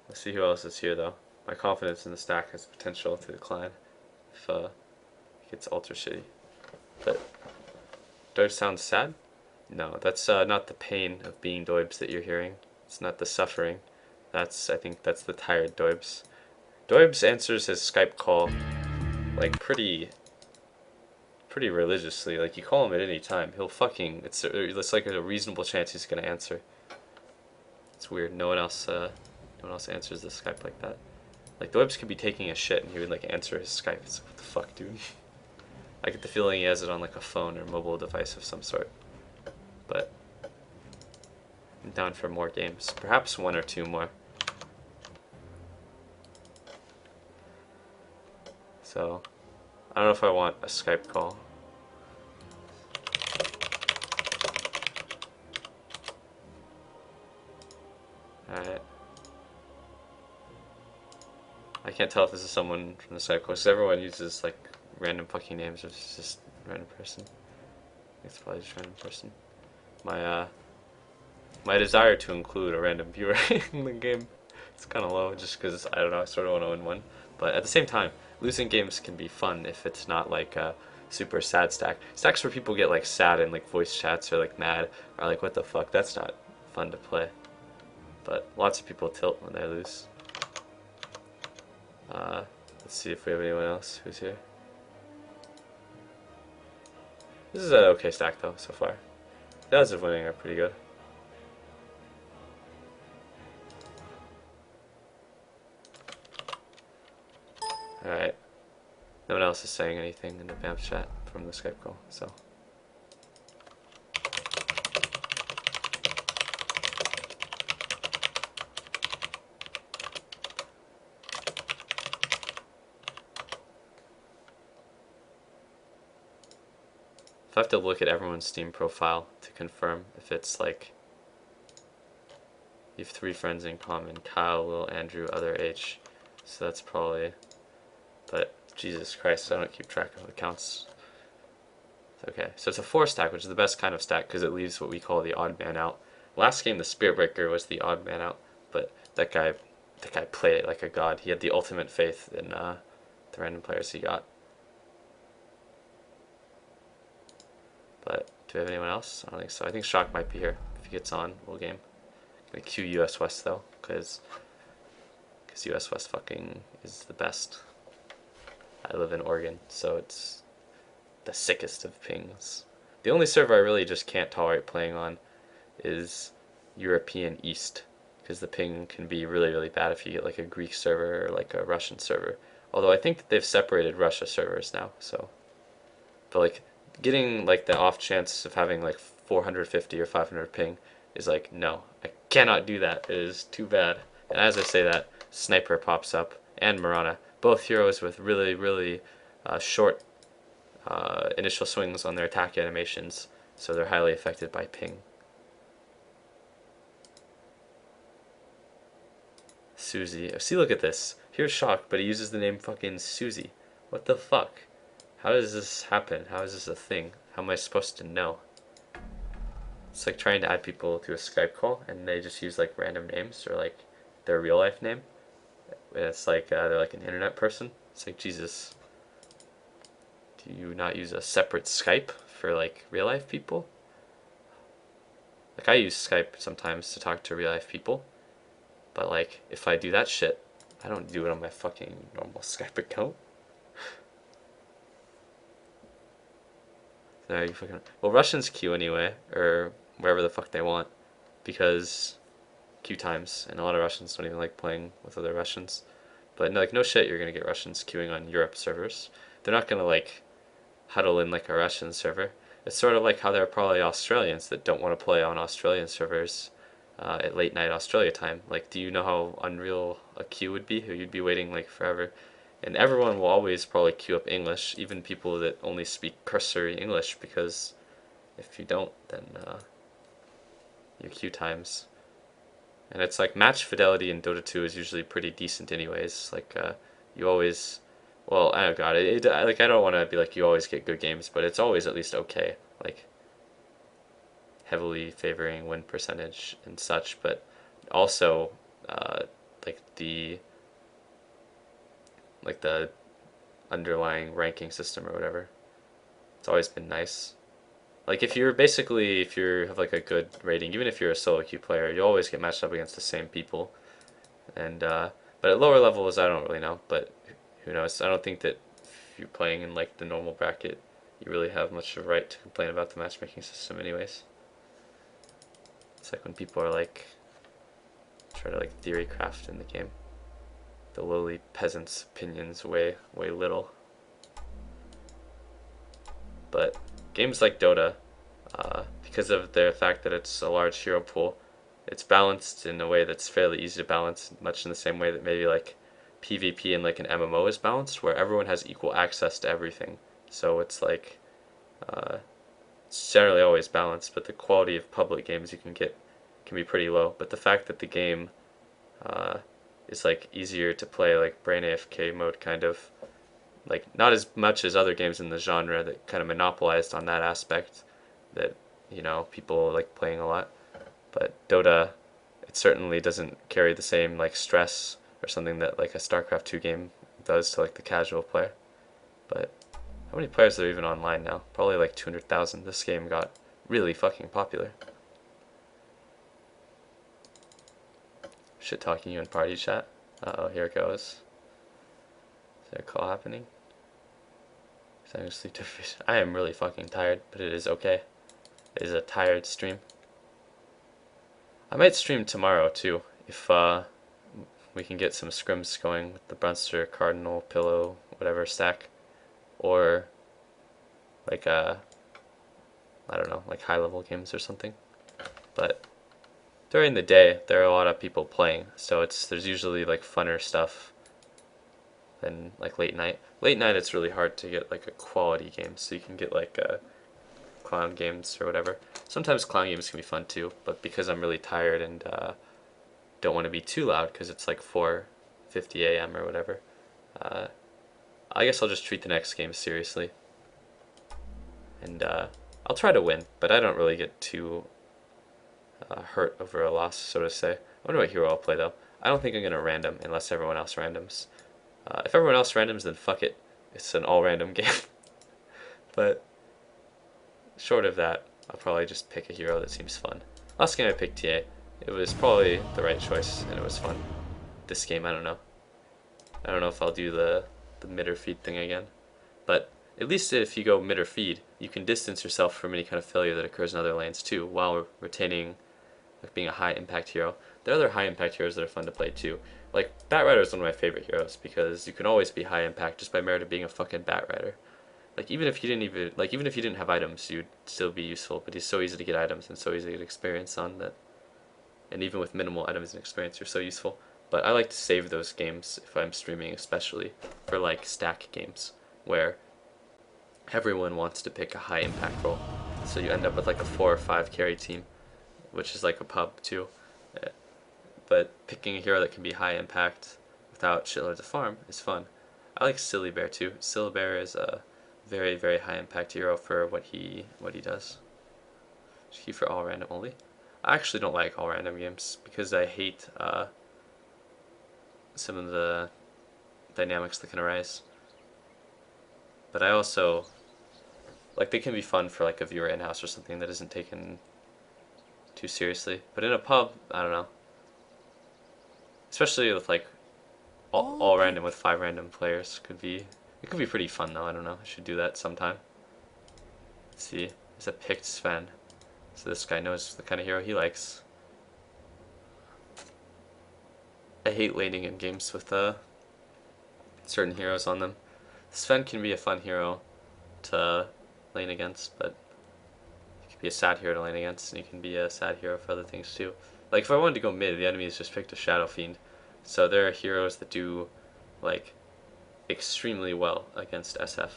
Let's see who else is here though. My confidence in the stack has potential to decline if it gets ultra shitty. But Doibs sounds sad? No, that's not the pain of being Doibs that you're hearing. It's not the suffering. I think that's the tired Doibs. Doibs answers his Skype call like pretty religiously. Like you call him at any time, he'll fucking. It's like a reasonable chance he's gonna answer. It's weird. No one else answers the Skype like that. Like Doibs could be taking a shit and he would like answer his Skype. It's like, what the fuck, dude? I get the feeling he has it on like a phone or mobile device of some sort. But I'm down for more games. Perhaps one or two more. So I don't know if I want a Skype call. Alright. I can't tell if this is someone from the Skype call because everyone uses like random fucking names or it's just random person. It's probably just random person. My desire to include a random viewer in the game, it's kind of low just because I don't know, I sort of want to win one. But at the same time, losing games can be fun if it's not like a super sad stack. Stacks where people get like sad in like voice chats or like mad or like what the fuck, that's not fun to play. But lots of people tilt when they lose. Let's see if we have anyone else who's here. This is an okay stack though so far. The odds of winning are pretty good. Alright. No one else is saying anything in the BAM chat from the Skype call, so. I have to look at everyone's Steam profile to confirm if it's like you have 3 friends in common: Kyle, Will, Andrew, other H. So that's probably. But Jesus Christ, I don't keep track of accounts. Okay, so it's a 4 stack, which is the best kind of stack because it leaves what we call the odd man out. Last game, the Spirit Breaker was the odd man out, but that guy played it like a god. He had the ultimate faith in the random players he got. But do we have anyone else? I don't think so. I think Shock might be here. If he gets on, we'll game. I'm gonna queue US West though, because US West fucking is the best. I live in Oregon, so it's the sickest of pings. The only server I really just can't tolerate playing on is European East, because the ping can be really, really bad if you get like a Greek server or like a Russian server. Although I think that they've separated Russia servers now, so. But like, getting like the off chance of having like 450 or 500 ping is like, no, I cannot do that. It is too bad. And as I say that, Sniper pops up and Marana, both heroes with really, really short initial swings on their attack animations, so they're highly affected by ping. Susie. See, look at this. Here's Shock, but he uses the name fucking Susie. What the fuck? How does this happen? How is this a thing? How am I supposed to know? It's like trying to add people to a Skype call and they just use like random names or like their real life name. And it's like they're like an internet person. It's like, Jesus. Do you not use a separate Skype for like real life people? Like I use Skype sometimes to talk to real life people. But like if I do that shit, I don't do it on my fucking normal Skype account. No, you fucking. Well, Russians queue anyway, or wherever the fuck they want, because queue times, and a lot of Russians don't even like playing with other Russians. But no, like no shit, you're gonna get Russians queuing on Europe servers. They're not gonna like huddle in like a Russian server. It's sort of like how there are probably Australians that don't want to play on Australian servers at late night Australia time. Like, do you know how unreal a queue would be? You'd be waiting like forever. And everyone will always probably queue up English, even people that only speak cursory English, because if you don't, then your queue times. And it's like match fidelity in Dota 2 is usually pretty decent anyways. Like you always, well, oh god, like I don't want to be like you always get good games, but it's always at least okay. Like heavily favoring win percentage and such, but also like the underlying ranking system or whatever. It's always been nice. Like if you have like a good rating, even if you're a solo queue player, you always get matched up against the same people. And but at lower levels, I don't really know. But who knows? I don't think that if you're playing in like the normal bracket, you really have much of a right to complain about the matchmaking system, anyways. It's like when people are like try to like theory craft in the game. The lowly peasant's opinions weigh little. But games like Dota, because of the fact that it's a large hero pool, it's balanced in a way that's fairly easy to balance, much in the same way that maybe like PvP and like an MMO is balanced, where everyone has equal access to everything. So it's like it's generally always balanced, but the quality of public games you can get can be pretty low. But the fact that the game is like easier to play, like brain AFK mode, kind of like not as much as other games in the genre that kind of monopolized on that aspect, that people like playing a lot. But Dota, it certainly doesn't carry the same like stress or something that like a StarCraft 2 game does to like the casual player. But how many players are even online now? Probably like 200,000. This game got really fucking popular. Shit talking you in party chat. Uh-oh, here it goes. Is there a call happening? I'm sleep deprivation. I am really fucking tired, but it is okay. It is a tired stream. I might stream tomorrow too, if we can get some scrims going with the Brunster, Cardinal, Pillow, whatever stack. Or like I don't know, like high level games or something. But during the day there are a lot of people playing, so there's usually like funner stuff than like late night. Late night it's really hard to get like a quality game, so you can get like clown games or whatever. Sometimes clown games can be fun too, but because I'm really tired and don't want to be too loud because it's like 4:50 a.m. or whatever, I guess I'll just treat the next game seriously. And I'll try to win, but I don't really get too hurt over a loss, so to say. I wonder what hero I'll play though. I don't think I'm going to random unless everyone else randoms. If everyone else randoms, then fuck it. It's an all random game. But short of that, I'll probably just pick a hero that seems fun. Last game I picked TA. It was probably the right choice, and it was fun. This game, I don't know. I don't know if I'll do the mid or feed thing again. But at least if you go mid or feed, you can distance yourself from any kind of failure that occurs in other lanes too, while retaining like being a high impact hero. There are other high impact heroes that are fun to play too. Like Batrider is one of my favorite heroes because you can always be high impact just by merit of being a fucking Batrider. Like even if you didn't have items, you'd still be useful. But he's so easy to get items and so easy to get experience on that. And even with minimal items and experience, you're so useful. But I like to save those games if I'm streaming, especially for like stack games where everyone wants to pick a high impact role. So you end up with like a 4 or 5 carry team, which is like a pub too. But picking a hero that can be high impact without shitloads of farm is fun. I like Silly Bear too. Silly Bear is a very, very high impact hero for what he does. Is he for all random only? I actually don't like all random games because I hate some of the dynamics that can arise. But I also like they can be fun for like a viewer in-house or something that isn't taken too seriously. But in a pub, I don't know. Especially with like all random with 5 random players, it could be pretty fun though. I don't know. I should do that sometime. Let's see. There's a picked Sven. So this guy knows the kind of hero he likes. I hate laning in games with certain heroes on them. Sven can be a fun hero to lane against, but he can be a sad hero to lane against, and he can be a sad hero for other things too. Like if I wanted to go mid, the enemy has just picked a Shadow Fiend. So there are heroes that do like extremely well against SF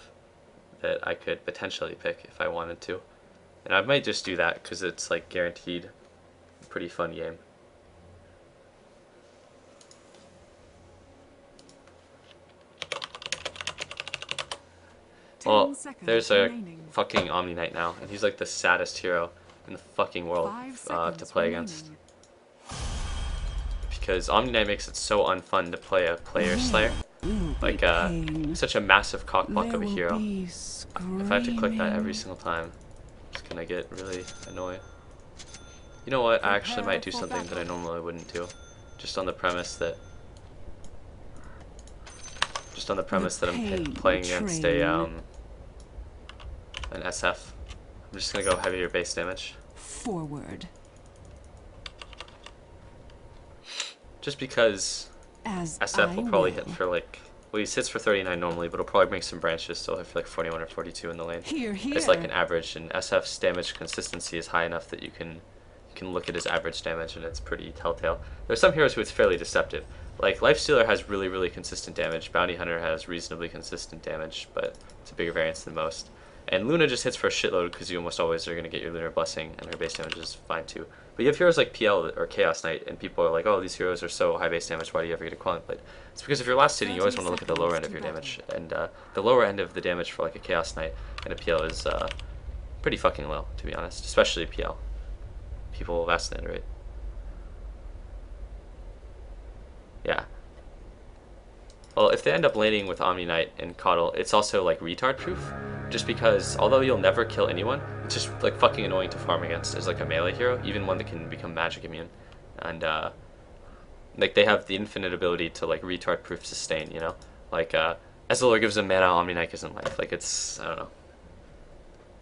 that I could potentially pick if I wanted to. And I might just do that because it's like guaranteed a pretty fun game. Well, there's a fucking Omni Knight now, and he's like the saddest hero in the fucking world 5 to seconds play remaining. against. Because Omni Knight makes it so unfun to play a player slayer. Like such a massive cockblock of a hero. If I have to click that every single time, it's gonna get really annoying. You know what? I actually might do something that I normally wouldn't do, just on the premise that I'm playing against an SF. I'm just gonna go heavier base damage. Forward. Just because As SF I will probably will. hit for like, well, he sits for 39 normally, but he'll probably bring some branches, so he'll hit for like 41 or 42 in the lane. Here, here. It's like an average, and SF's damage consistency is high enough that you can look at his average damage, and it's pretty telltale. There's some heroes who it's fairly deceptive. Like Lifestealer has really, really consistent damage. Bounty Hunter has reasonably consistent damage, but it's a bigger variance than most. And Luna just hits for a shitload because you almost always are going to get your Lunar Blessing, and her base damage is fine too. But you have heroes like PL or Chaos Knight, and people are like, oh, these heroes are so high base damage, why do you ever get a Quelling Blade? It's because if you're last hitting, you always want to look at the lower end of your damage. And the lower end of the damage for like a Chaos Knight and a PL is pretty fucking low, to be honest, especially PL. People vastly underrate. Yeah. Well, if they end up laning with Omni Knight and Coddle, it's also like retard proof. Just because, although you'll never kill anyone, it's just like fucking annoying to farm against as like a melee hero, even one that can become magic immune. And like they have the infinite ability to like retard proof sustain, you know? Like as the Lord gives them mana, Omni Knight gives them life. Like it's, I don't know.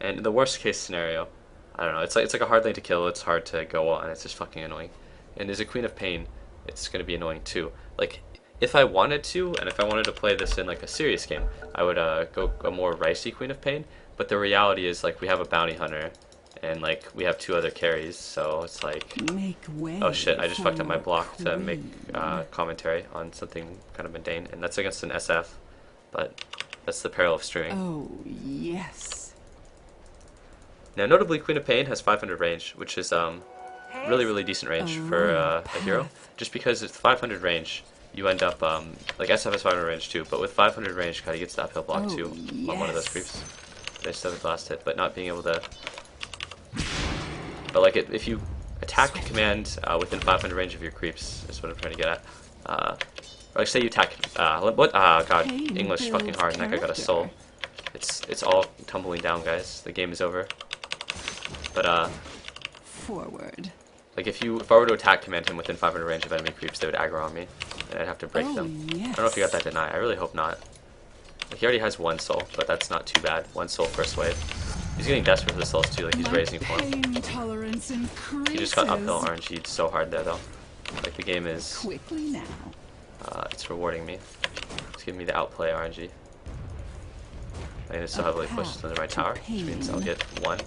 And in the worst case scenario, I don't know, it's like a hard lane to kill, it's hard to go on, it's just fucking annoying. And as a Queen of Pain, it's gonna be annoying too. Like, if I wanted to, and if I wanted to play this in like a serious game, I would go a more ricey Queen of Pain. But the reality is, like, we have a Bounty Hunter, and like we have 2 other carries, so it's like, Make way oh shit, I just fucked up my for block to make Queen. commentary on something kind of mundane, and that's against an SF. But that's the peril of streaming. Oh, yes. Now, notably, Queen of Pain has 500 range, which is really, really decent range for a hero. Just because it's 500 range, you end up, like SF has 500 range too, but with 500 range, God, he gets the uphill block too on one of those creeps. They still have the last hit, but not being able to. But like, if you attack command within 500 range of your creeps, is what I'm trying to get at. Or like, say you attack, what? God, English fucking hard, and that guy got a soul. It's all tumbling down, guys. The game is over. But Forward. like if I were to attack command him within 500 range of enemy creeps, they would aggro on me, and I'd have to break them. Yes. I don't know if you got that deny. I really hope not. Like, he already has 1 soul, but that's not too bad. 1 soul first wave. He's getting desperate for the souls too. Like he's raising for him. Pain tolerance increases. He just got uphill RNG'd so hard there though. Like the game is, Quickly now. it's rewarding me. It's giving me the outplay RNG. And it's so heavily pushed under my tower, which means I'll get 1,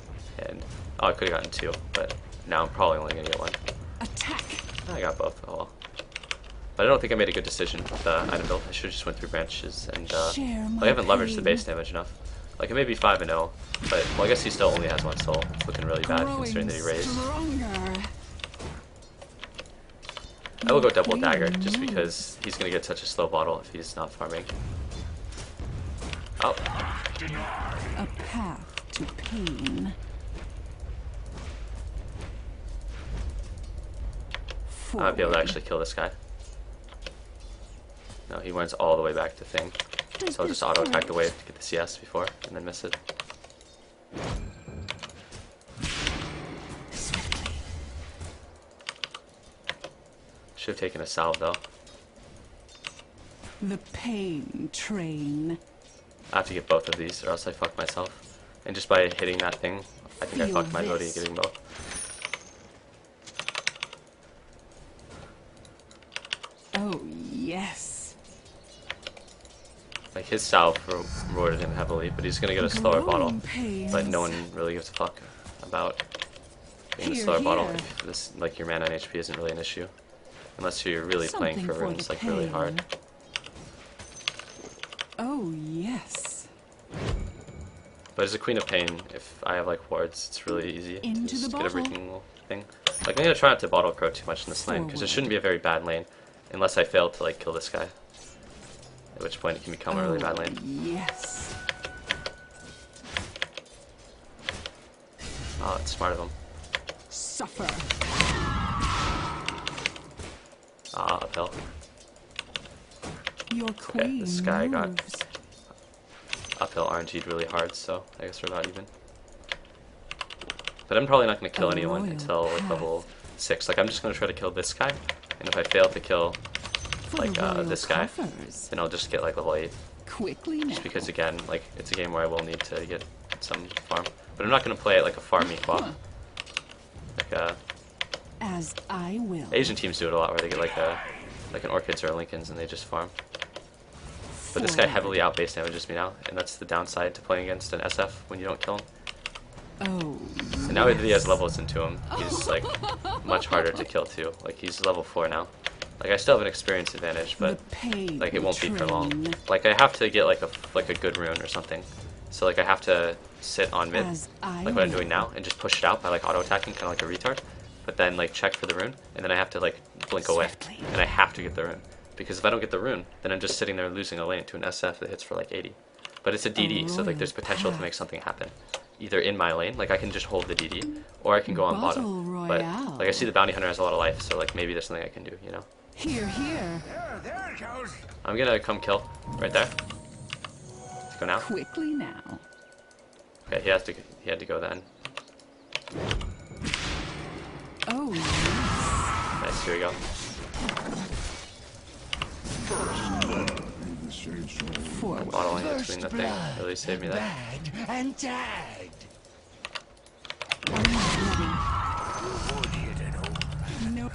and oh, I could have gotten 2, but now I'm probably only gonna get 1. Attack. I got both. Oh well. But I don't think I made a good decision with the item build. I should have just went through branches, and I haven't leveraged the base damage enough. Like, it may be 5-0, but well, I guess he still only has 1 soul. It's looking really bad considering that he raised. Stronger. I will go double dagger just because he's gonna get such a slow bottle if he's not farming. Oh, A path to pain. I might be able to actually kill this guy. No, he runs all the way back to thing. So I'll just auto attack the wave to get the CS before and then miss it. Swiftly. Should have taken a salve though. The pain train. I have to get both of these or else I fuck myself. And just by hitting that thing, I think I Feel fucked my ability this. getting both. Oh, yes. Like his salve rewarded him heavily, but he's gonna get a slower bottle. Pains. But no one really gives a fuck about getting a Here, slower bottle here. if this, like, your mana and HP isn't really an issue. Unless you're really playing Something for for runes the like really pain. hard. Oh, yes. But as a Queen of Pain, if I have like wards, it's really easy to Into just the get every bottle. single thing. Like, I'm gonna try not to bottle crow too much in this lane, because it Forward. shouldn't be a very bad lane, unless I fail to like kill this guy. At which point it can become a really bad lane. Yes. Oh, it's smart of him. Suffer. Ah, uphill. Your queen this guy got moves. uphill RNG'd really hard, so I guess we're about even. But I'm probably not going to kill A anyone royal until like path. level 6. Like I'm just going to try to kill this guy, and if I fail to kill For like the royal this guy, coffers. then I'll just get like level 8. Quickly now. Just because again, like it's a game where I will need to get some farm. But I'm not going to play it like a farmy quap. Like As I will. Asian teams do it a lot, where they get like an Orchids or a Lincolns and they just farm. But this guy heavily outbase damages me now, and that's the downside to playing against an SF when you don't kill him. Oh. And now that he has levels into him, he's like much harder to kill too. Like he's level 4 now. Like I still have an experience advantage, but The pain like it won't be for long. train. Like I have to get like a good rune or something. So like I have to sit on mid, As I like what I'm will. doing now, and just push it out by like auto attacking, kind of like a retard. But then like check for the rune, and then I have to like blink away, Swiftly. and I have to get the rune. Because if I don't get the rune, then I'm just sitting there losing a lane to an SF that hits for like 80. But it's a DD, so like there's potential to make something happen. Either in my lane, like I can just hold the DD, or I can go on Battle bottom. But Royale. like I see the bounty hunter has a lot of life, so like maybe there's something I can do, you know? Here, here. There it goes. I'm gonna come kill right there. Let's go now. Quickly now. Okay, he had to go then. Oh, yes. Nice, here we go. Forward. Bottling between the thing really saved me that. Bagged and tagged. No.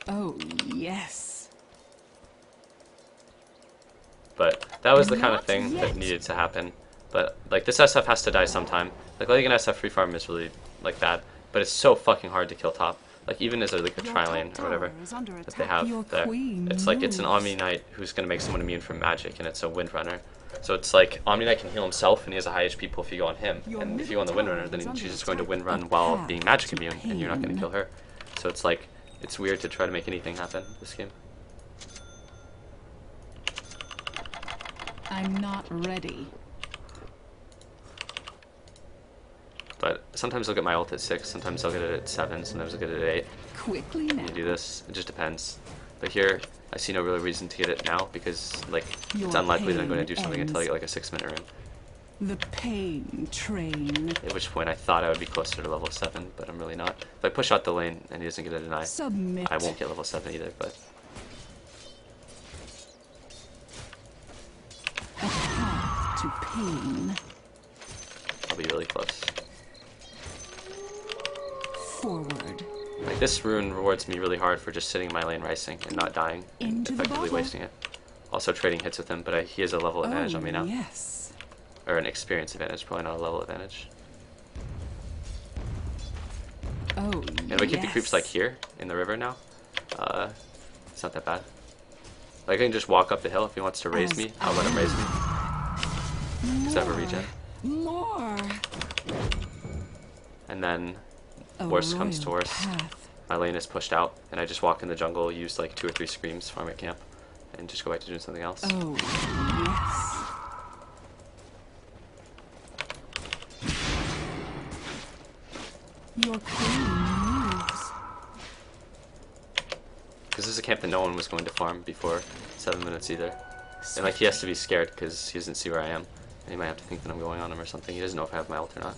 Oh, yes. But that was the kind of Not thing that yet. needed to happen. But like this SF has to die sometime. Like letting an SF free farm is really like bad, but it's so fucking hard to kill top. Like even as like a Your tri top lane or whatever tower is under that they attack. have Your there. queen It's like it's an moves. Omni Knight who's gonna make someone immune from magic, and it's a Windrunner. So it's like Omni Knight can heal himself, and he has a high HP pull if you go on him. Your And if you go on the middle Windrunner, tower then is under she's just going to attack. Windrun A while path being magic to immune, and you're not gonna pain. kill her. So it's like it's weird to try to make anything happen this game. I'm not ready. But sometimes I'll get my ult at 6, sometimes I'll get it at 7, sometimes I'll get it at 8. Quickly now. You do this, it just depends. But here, I see no real reason to get it now because like Your it's unlikely that I'm going to pain do something until I ends. get like a 6-minute rune. The pain train. At which point I thought I would be closer to level 7, but I'm really not. If I push out the lane and he doesn't get a deny, Submit. I won't get level 7 either, but A path to pain. I'll be really close. Forward. Like this rune rewards me really hard for just sitting in my lane ricing and not dying and Into the effectively bottle. wasting it. Also trading hits with him, but he has a level advantage Oh, on me now. yes. Or an experience advantage, probably not a level advantage. Oh, And if I keep the creeps like here in the river now, it's not that bad. Like I can just walk up the hill if he wants to raise As me. I'll let him raise me. Because I have a regen. More. And then A worst comes to royal worst. path. My lane is pushed out, and I just walk in the jungle, use like 2 or 3 screams, farm at camp, and just go back to doing something else. Oh, yes. Your queen moves. Because this is a camp that no one was going to farm before 7 minutes either. And like he has to be scared because he doesn't see where I am. And he might have to think that I'm going on him or something. He doesn't know if I have my ult or not.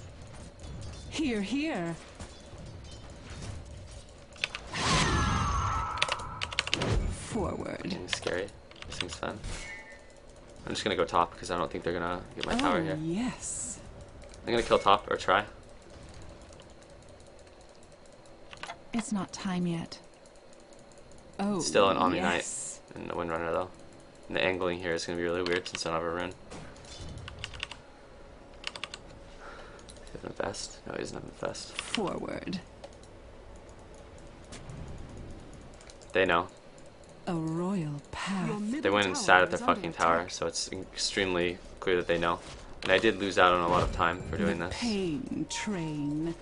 Here, here. Forward. It's scary. This thing's fun. I'm just gonna go top because I don't think they're gonna get my tower Oh, here. yes. I'm gonna kill top or try. It's not time yet. Oh, Still an Omni yes. Knight and a Windrunner though. And the angling here is gonna be really weird since I don't have a rune. Does he have an best? No, he doesn't have an best. Forward. They know. A royal path. They went and sat at their fucking tower, so it's extremely clear that they know. And I did lose out on a lot of time for doing The this. pain train.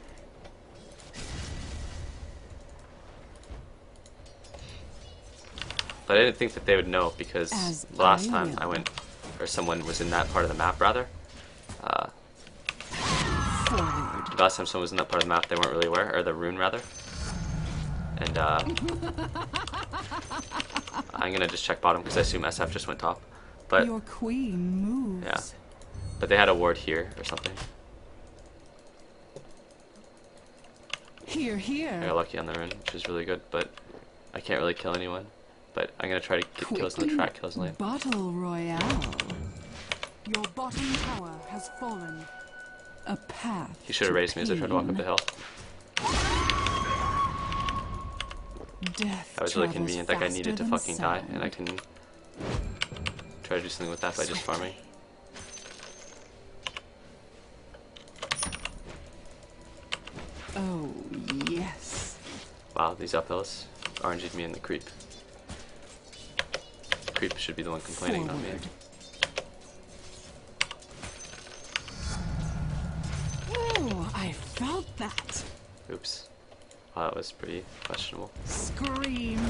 But I didn't think that they would know because As the last I time will. I went, or someone was in that part of the map rather, last time someone was in that part of the map, they weren't really aware, or the rune rather. And I'm gonna just check bottom because I assume SF just went top. But Your queen moves. yeah, but they had a ward here or something. Here, I here. got lucky on the rune, which is really good, but I can't really kill anyone. But I'm gonna try to get kills in the track kills lane. Battle Royale. Your bottom tower has fallen. A path. He should have raised me as I tried to walk up the hill. Death That was really travels convenient. That guy needed to faster fucking than die, sound. and I can try to do something with that by just farming. Oh, yes. Wow, these uphills RNG'd me in the creep. Creep should be the one complaining, not me. Oh, I felt that. Oops. Wow, that was pretty questionable. Scream.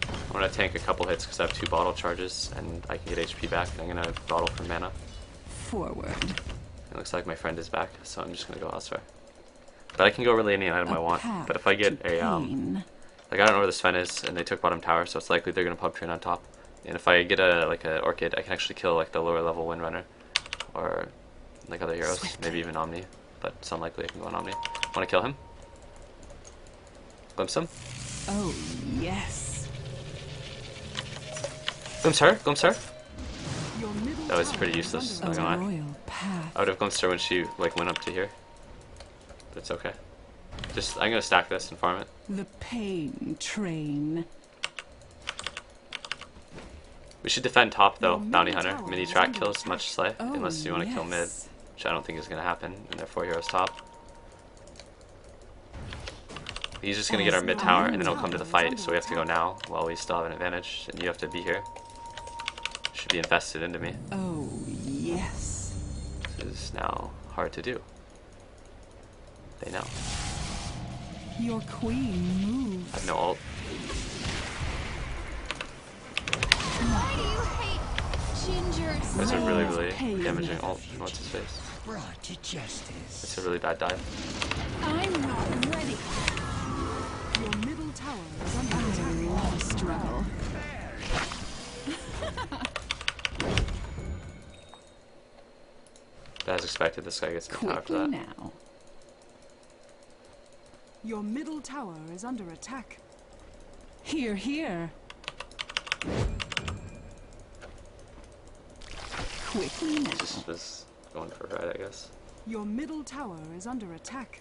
I'm gonna tank a couple hits because I have 2 bottle charges and I can get HP back, and I'm gonna bottle for mana. Forward. It looks like my friend is back, so I'm just gonna go elsewhere. But I can go really any item I want. path But if I get to a pain. like, I don't know where the Sven is, and they took bottom tower, so it's likely they're gonna pub train on top. And if I get a orchid, I can actually kill like the lower level Windrunner or like other heroes, maybe even Omni. But it's unlikely I can go on Omni. Want to kill him? Glimpse him? Oh, yes. Glimpse her? Glimpse her? Your middle That was tower pretty is useless, under not a gonna lie. royal path. I would have glimpsed her when she like went up to here. But it's okay. Just, I'm gonna stack this and farm it. The pain train. We should defend top though, Your Bounty middle Hunter. tower Mini is track under kills, attack. much slay, Oh, unless you want to kill mid, yes. which I don't think is gonna happen, and they're 4 heroes top. He's just gonna get our mid tower, and then he'll come to the fight, so we have to go now while we still have an advantage, and you have to be here. Should be invested into me. Oh, yes. This is now hard to do. They know. Your queen moves. I have no ult. Why do you hate gingers? That's a really, really Pain. damaging ult. What's his face? Brought to justice. It's a really bad dive. I'm not ready. Your middle tower is under attack. I love a struggle. As expected, this guy gets the tower for Quickly that. now. Your middle tower is under attack. Here, here. Quickly now. Just was going for right, I guess. Your middle tower is under attack.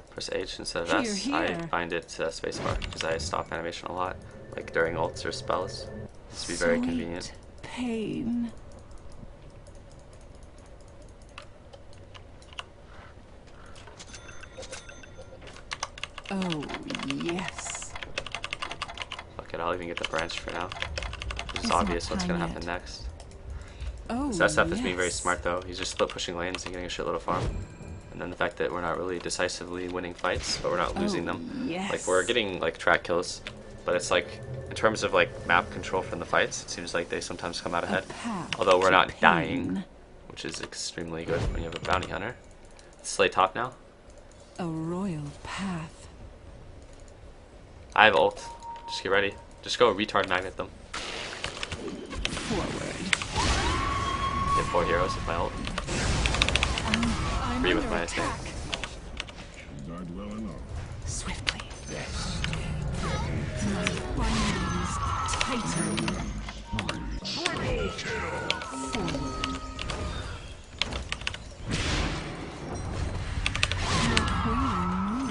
Press H instead of Here, S. I here. bind it to spacebar because I stop animation a lot, like during ults or spells. This would be very Sweet convenient. Pain. Oh, yes. Fuck it, I'll even get the branch for now. It's It's not obvious what's time gonna happen yet. next. Oh, So SF is being very yes. smart though. He's just split pushing lanes and getting a shitload of farm. And then the fact that we're not really decisively winning fights, but we're not losing them. Yes. Like we're getting like track kills, but it's like in terms of like map control from the fights, it seems like they sometimes come out ahead. path Although we're to not dying, pain. which is extremely good when you have a bounty hunter. Slay top now. A royal path. I have ult. Just get ready. Just go retard magnet them. Forward. Get 4 heroes with my ult. I'm 3 with under my attack. attack. Swiftly. My bindings tighten. Forward. Your queen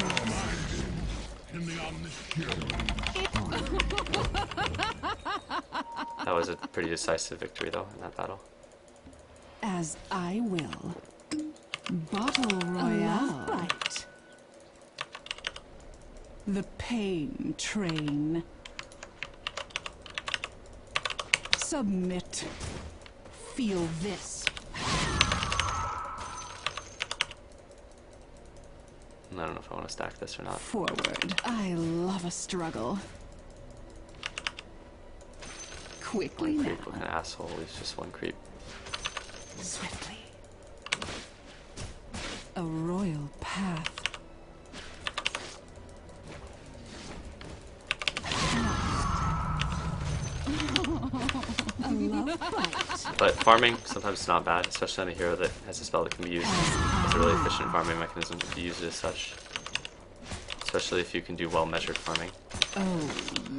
That was a pretty decisive victory though in that battle. as I will. Battle Royale. Right. The pain train. Submit. Feel this. And I don't know if I want to stack this or not. Forward. I love a struggle. Quickly One now. creep with an asshole is just one creep. Swiftly. A royal path. A love bite. But farming sometimes is not bad, especially on a hero that has a spell that can be used as a really efficient farming mechanism if you use it as such. Especially if you can do well-measured farming. Oh,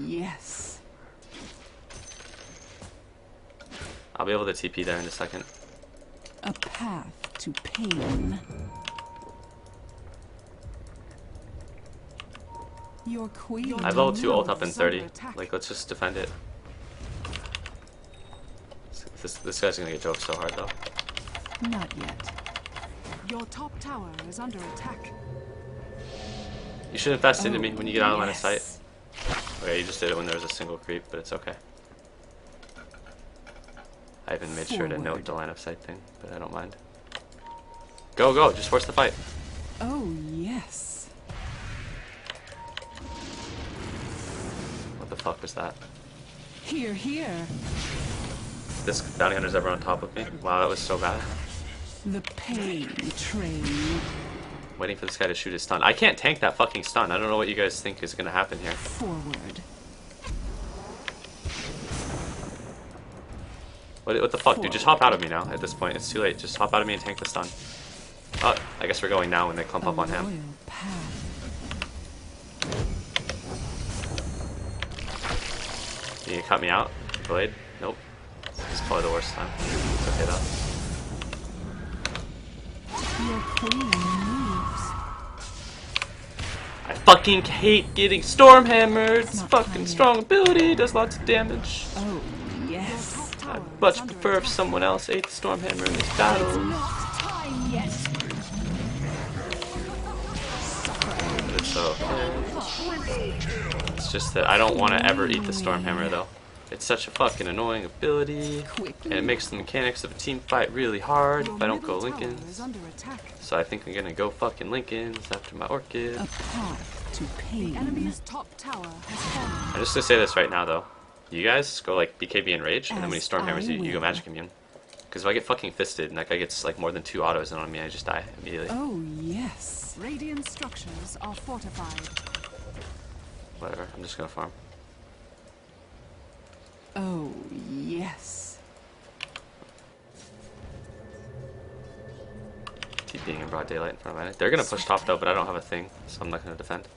yes. I'll be able to TP there in a second. A path to pain. Your queen. I have level 2 ult up in is under 30. attack. Like, let's just defend it. This guy's gonna get joked so hard though. Not yet. Your top tower is under attack. You shouldn't fast into me when you get out of line of yes. sight. Okay, you just did it when there was a single creep, but it's okay. I even made sure to Forward. note the line of sight thing, but I don't mind. Go, go, just force the fight. Oh, yes. What the fuck was that? Here, here. This bounty hunter's ever on top of me? Wow, that was so bad. The pain train. Waiting for this guy to shoot his stun. I can't tank that fucking stun. I don't know what you guys think is gonna happen here. Forward. What the fuck, dude? Just hop out of me now at this point. It's too late. Just hop out of me and tank the stun. Oh, I guess we're going now when they clump up on him. Royal path. You cut me out? Blade? Nope. This is probably the worst time. It's okay though. Your queen moves. I fucking hate getting storm hammered. It's Not fucking time strong ability, does lots of damage. Oh, yes. I much prefer if someone else ate the storm hammer in this battle. Not time yet. It's okay. It's just that I don't want to ever eat the storm hammer though. It's such a fucking annoying ability, and it makes the mechanics of a team fight really hard if I don't go Lincolns. So I think I'm gonna go fucking Lincolns after my Orchid. A path to pain. Enemy's top tower has fallen. I'm just gonna say this right now though. You guys go like BKB and Rage, and then when he As storm hammers you, you go will. Magic Immune. Because if I get fucking fisted and that guy gets like more than 2 autos in on me, I just die immediately. Oh, yes. Radiant structures are fortified. Whatever, I'm just gonna farm. Oh, yes. TPing in broad daylight in front of my. They're gonna push top though, but I don't have a thing, so I'm not gonna defend.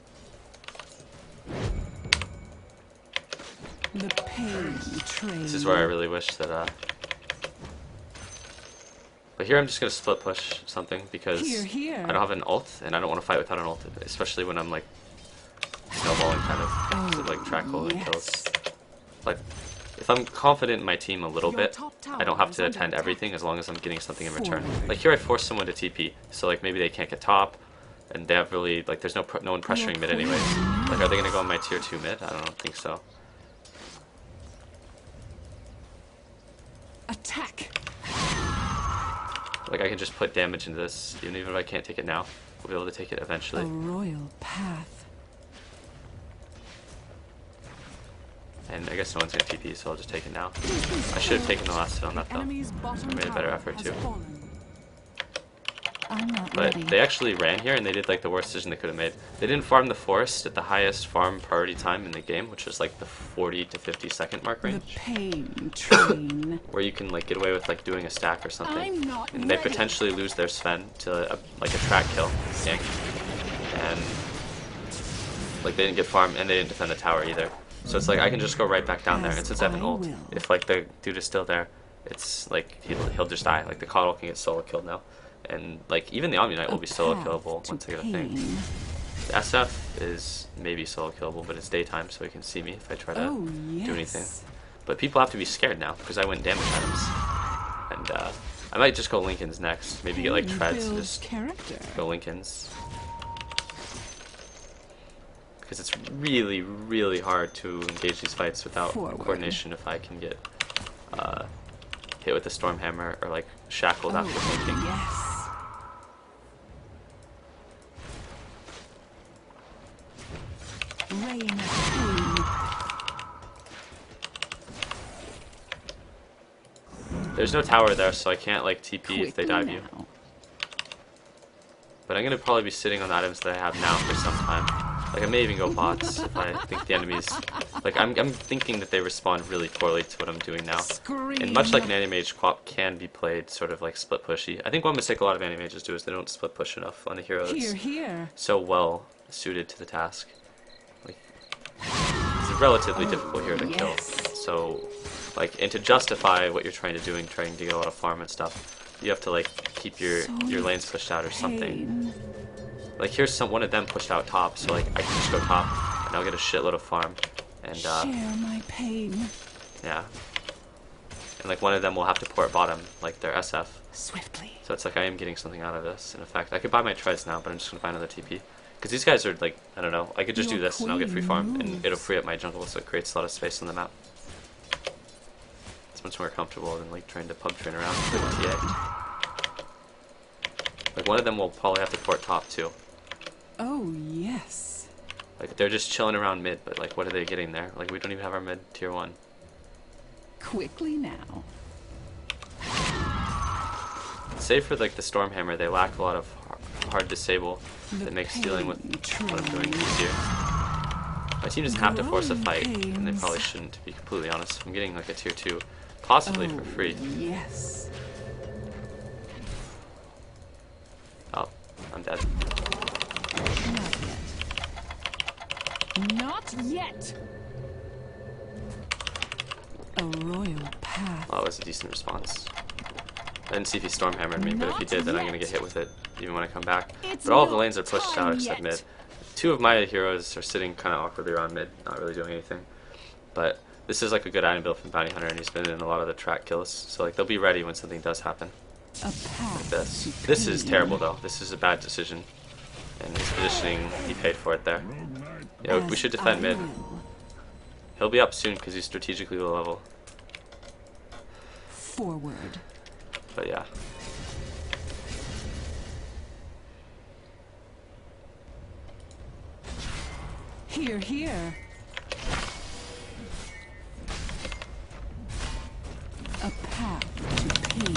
The pain train. This is where I really wish that but here I'm just gonna split push something because Here. I don't have an ult and I don't want to fight without an ult, especially when I'm like snowballing kind of to like track hole and kills. Like if I'm confident in my team a little bit, I don't have to attend everything as long as I'm getting something in return. Like here I force someone to TP, so like maybe they can't get top, and they have really like there's no one pressuring mid anyways. Like are they gonna go on my tier 2 mid? I don't think so. Attack. Like I can just put damage into this, even if I can't take it now. We'll be able to take it A eventually. royal path. And I guess no one's gonna TP, so I'll just take it now. I should have taken the last hit on that though. Enemy's bottom I made a better tower effort has too. fallen. I'm not But ready. they actually ran here and they did like the worst decision they could have made. They didn't farm the forest at the highest farm priority time in the game, which was like the 40 to 50 second mark The range, pain train. where you can like get away with like doing a stack or something. I'm not And they ready. potentially lose their Sven to like a track kill, gank. And like they didn't get farmed and they didn't defend the tower either. So it's like I can just go right back down there. And since I have an ult, if like the dude is still there, it's like he'll just die. Like the Coddle can get solo killed now. And like even the Omni Knight will be solo killable once I get a thing. The SF is maybe solo killable, but it's daytime, so he can see me if I try to Oh, yes. do anything. But people have to be scared now because I went damage items, and I might just go Lincolns next. Maybe get like Pain treads and builds just character. go Lincolns. Because it's really, really hard to engage these fights without Forward. coordination if I can get hit with the Storm Hammer or like shackled after blinking. Oh, yes. Rain of pain. There's no tower there, so I can't like TP if they dive you. Quickly now. but I'm gonna probably be sitting on the items that I have now for some time. Like I may even go bots if I think the enemies, like I'm thinking that they respond really poorly to what I'm doing now. And much like an anti-mage, co-op can be played sort of like split pushy. I think one mistake a lot of anti-mages do is they don't split push enough on a hero that's so well suited to the task. Like, it's a relatively difficult hero to kill. So, like, and to justify what you're trying to do and trying to get a lot of farm and stuff, you have to like keep your lanes pushed out or something. Like here's one of them pushed out top, so like I can just go top and I'll get a shitload of farm. And share my pain. yeah. And like one of them will have to port bottom, like their SF. Swiftly. So it's like I am getting something out of this. In effect, I could buy my treads now, but I'm just gonna buy another TP. Because these guys are like, I don't know, I could just do this and I'll get free farm and it'll free up my jungle, so it creates a lot of space on the map. It's much more comfortable than like trying to pub train around with a TA. Like one of them will probably have to port top too. Oh, yes. Like they're just chilling around mid, but like what are they getting there? Like we don't even have our mid tier 1. Quickly now. Save for like the Stormhammer, they lack a lot of hard disable that makes dealing with what I'm doing easier. My team doesn't have to force a fight, and they probably shouldn't, to be completely honest. I'm getting like a tier 2, possibly for free. Yes. Oh, I'm dead. Not yet. A royal path. Oh, that was a decent response. I didn't see if he Stormhammered me, but if he did, then I'm gonna get hit with it, even when I come back. But all of the lanes are pushed out except mid. 2 of my heroes are sitting kind of awkwardly around mid, not really doing anything. But this is like a good item build from Bounty Hunter, and he's been in a lot of the track kills, so like they'll be ready when something does happen. Like this. This is terrible though. This is a bad decision. And his positioning, he paid for it there. Yeah, we should defend mid. He'll be up soon because he's strategically low level. Forward. But yeah. Here, here. A path to pain.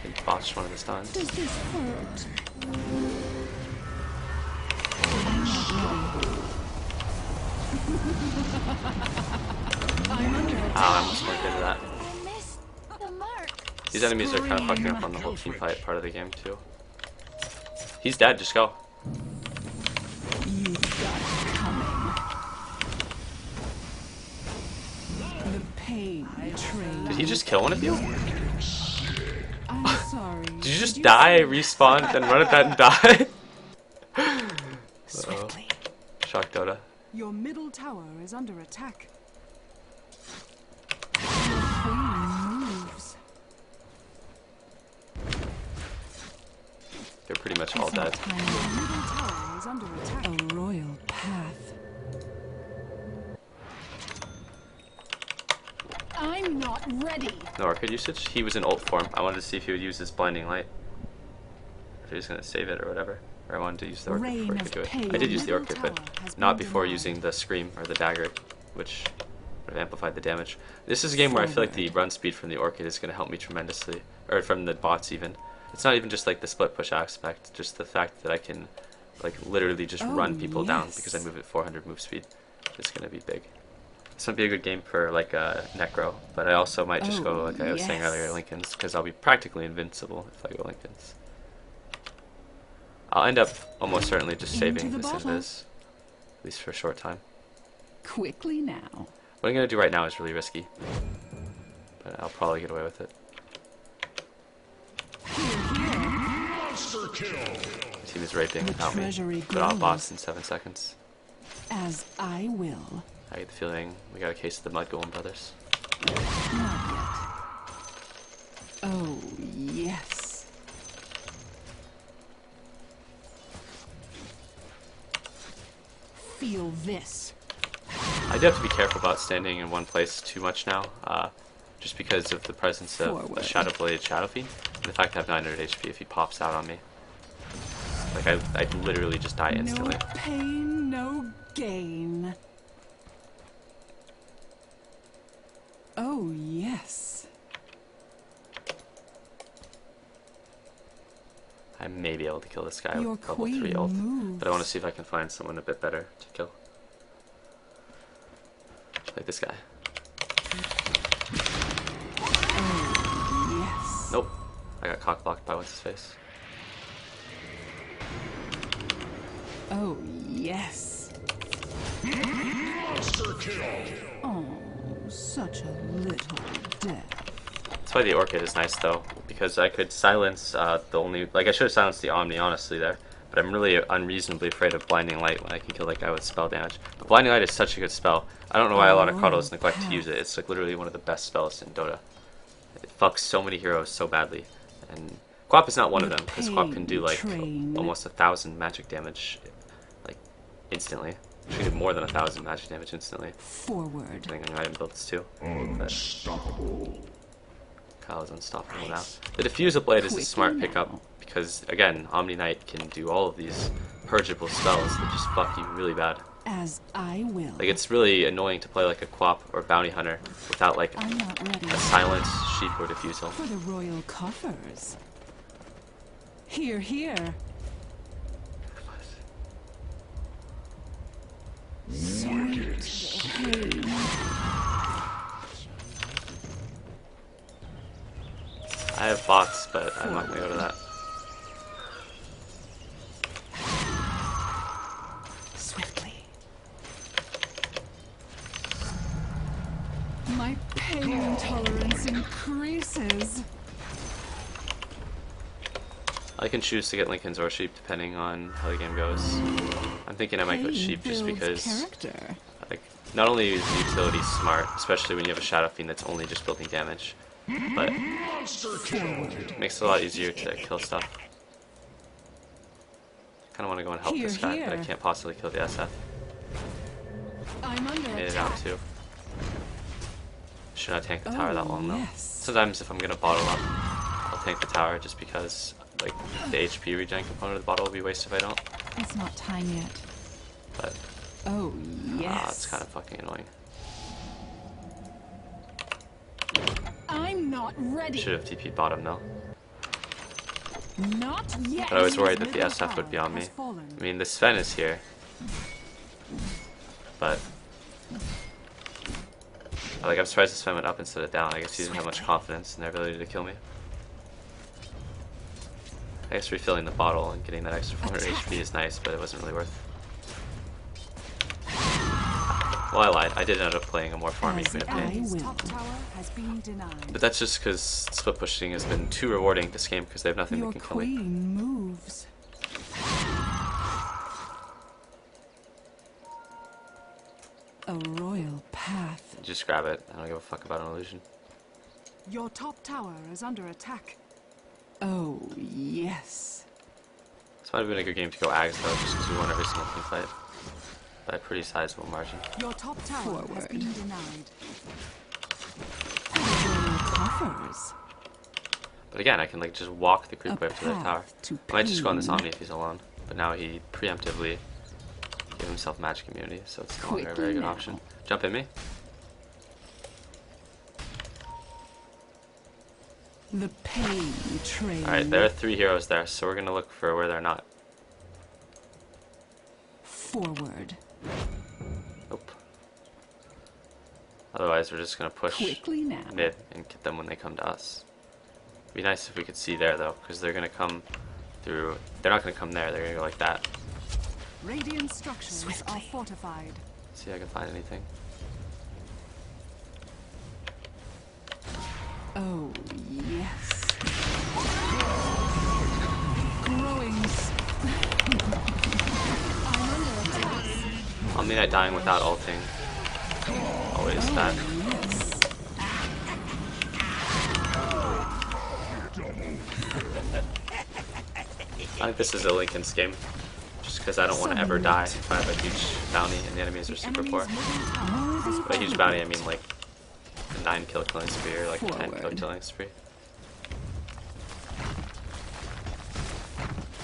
He botched one of his stuns. Does this hurt? I almost weren't good at that. I missed the mark. These enemies are kind of fucking up on the whole team fight part of the game too. He's dead, just go. You've got it coming. The pain train. Did he just kill one of you? I'm sorry. Did you just die, respawn, then run at that and die? Swiftly. Shock Dota. Your middle tower is under attack. Your queen moves. They're pretty much all dead. Your middle tower is under attack. A royal path. I'm not ready. No arcade usage? He was in ult form. I wanted to see if he would use his blinding light. If he was going to save it or whatever. Or I wanted to use the orchid before he could do it. I did use the orchid, but not before using the scream or the dagger, which would have amplified the damage. This is a game where I feel like the run speed from the orchid is going to help me tremendously. Or from the bots even. It's not even just like the split push aspect, just the fact that I can like literally just run people down because I move at 400 move speed. It's going to be big. This might be a good game for like Necro, but I also might just go like I was saying earlier, Lincoln's, because I'll be practically invincible if I go Lincoln's. I'll end up almost certainly just saving this invis, at least for a short time. Quickly now. What I'm going to do right now is really risky, but I'll probably get away with it. Monster kill. The team is raping without me, treasury but I'll grows. boss in 7 seconds. As I will. I get the feeling we got a case of the Mud Golem brothers. Not yet. Oh, yes. Feel this. I do have to be careful about standing in one place too much now, just because of the presence of a Forward. Shadow Blade Shadow Fiend, and the fact that I have 900 HP if he pops out on me. Like, I'd literally just die instantly. No pain, no gain. Oh, yes. I may be able to kill this guy Your with level 3 queen ult. moves. But I want to see if I can find someone a bit better to kill. Like this guy. Oh, yes. Nope. I got cock blocked by what's his face. Oh, yes. Monster kill. Oh, such a little death. That's why the Orchid is nice though, because I could silence the only, like I should have silenced the Omni honestly there, but I'm really unreasonably afraid of Blinding Light when I can kill that guy with spell damage. But Blinding Light is such a good spell. I don't know why a lot of Cardos neglect to use it. It's like literally one of the best spells in Dota. It fucks so many heroes so badly, and Quap is not one of them, because Quap can do like almost 1,000 magic damage, like instantly. She can do more than 1,000 magic damage instantly, Forward. depending on your item builds too. Unstoppable. Kyle is unstoppable now. The Diffusal Blade is a smart pickup because, again, Omni Knight can do all of these purgeable spells that just fuck you really bad. As I will. Like, it's really annoying to play like a Quap or Bounty Hunter without like I'm not ready. a Silence, Sheep, or Diffusal. For the royal coffers. Here, here. Sweet pain. I have bots, but I'm not gonna go to that. Swiftly. My pain intolerance increases. I can choose to get Lincolns or Sheep depending on how the game goes. I'm thinking I might go Sheep just because, Character. like, not only is the utility smart, especially when you have a Shadow Fiend that's only just building damage, but Monster kill. it makes it a lot easier to kill stuff. I kind of want to go and help Here, this guy, but I here. can't possibly kill the SF. I'm under Made it attack. out too. Should not tank the tower that long though. Yes. Sometimes if I'm gonna bottle up, I'll tank the tower just because like the HP regen component of the bottle will be wasted if I don't. It's not time yet. But Oh, yes. it's kind of fucking annoying. I'm not ready. Should have TP'd bottom though. Not yet. But I was worried that the SF would be on me. Has fallen. I mean, the Sven is here, but like I'm surprised the Sven went up instead of down. I guess he didn't have much confidence in their ability to kill me. I guess refilling the bottle and getting that extra 400 HP is nice, but it wasn't really worth. Well, I lied. I did end up playing a more farmy As Queen of I Pain. will. Top tower has been denied. But that's just because split pushing has been too rewarding this game because they have nothing Your that can kill me. queen moves. A royal path. Just grab it. I don't give a fuck about an illusion. Your top tower is under attack. Oh, yes. This might have been a good game to go Ags though, just because we won every single team fight by a pretty sizable margin. Your top tower has Forward. been denied. For the royal coffers. But again, I can like just walk the creep A wave to their tower. path to I might just go on this pain. Omni if he's alone. But now he preemptively gave himself magic immunity, so it's no longer a very good Quickly option. now. Jump in me. The pain train. Alright, there are 3 heroes there, so we're gonna look for where they're not. Forward. Nope. Otherwise, we're just gonna push Quickly now. mid and get them when they come to us. It'd be nice if we could see there though, because they're gonna come through. They're not gonna come there. They're gonna go like that. Radiant structures Swiftly. are fortified. See if I can find anything. Oh, yes. Growing. I'm under attack. Omni Knight dying without ulting. Always bad. Yes. I think this is a Lincoln's game. Just because I don't want to ever die if I have a huge bounty and the enemies are super poor. Enemy's middle tower has By huge bounty, I mean like a 9 kill killing spree or like a 10 kill Forward. killing spree.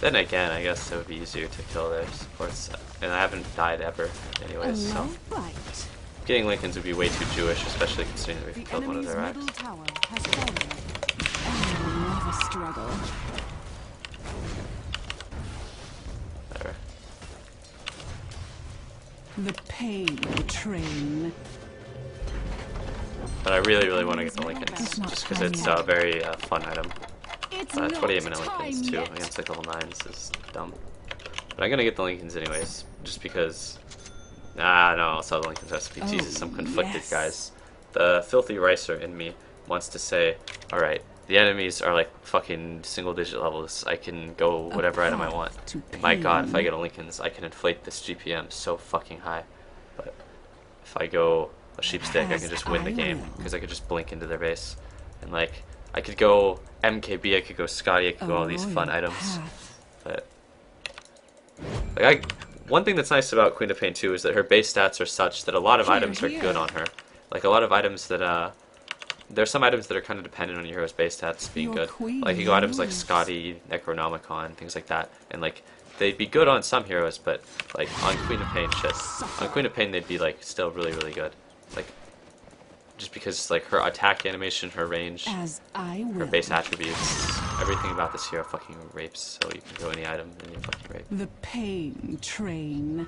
Then again, I guess it would be easier to kill their supports. And I haven't died ever anyways, so right. getting Lincolns would be way too Jewish, especially considering that The we've killed one of enemy's their middle racks. tower has fallen. I love a struggle. The pain train. But I really want to get the Lincolns, It's not just because time it's yet. a very fun item. It's 28-minute not Lincolns time too, yet. against like level 9s is dumb. But I'm gonna get the Lincolns anyways, just because... Nah, no, I'll sell the Lincolns SPTs. Jesus, I'm conflicted, yes. guys. The filthy ricer in me wants to say, alright, the enemies are like fucking single-digit levels. I can go whatever item I want. to And my god, if I pain. get a Lincolns, I can inflate this GPM so fucking high. But if I go a sheepstick, I can just win the game, because I could just blink into their base. And like, I could go MKB, I could go Scotty, I could go all these fun royal items. path. But like one thing that's nice about Queen of Pain 2 is that her base stats are such that a lot of items are good on her. Like a lot of items that there's some items that are kind of dependent on your hero's base stats being Your good. queen Like you go items like moves. Scotty, Necronomicon, things like that, and like they'd be good on some heroes, but like on Queen of Pain, shit. On Queen of Pain, they'd be like still really good. Like just because like her attack animation, her range, As I will. her base attributes, everything about this hero fucking rapes. So you can go any item and you fucking rape. The pain train.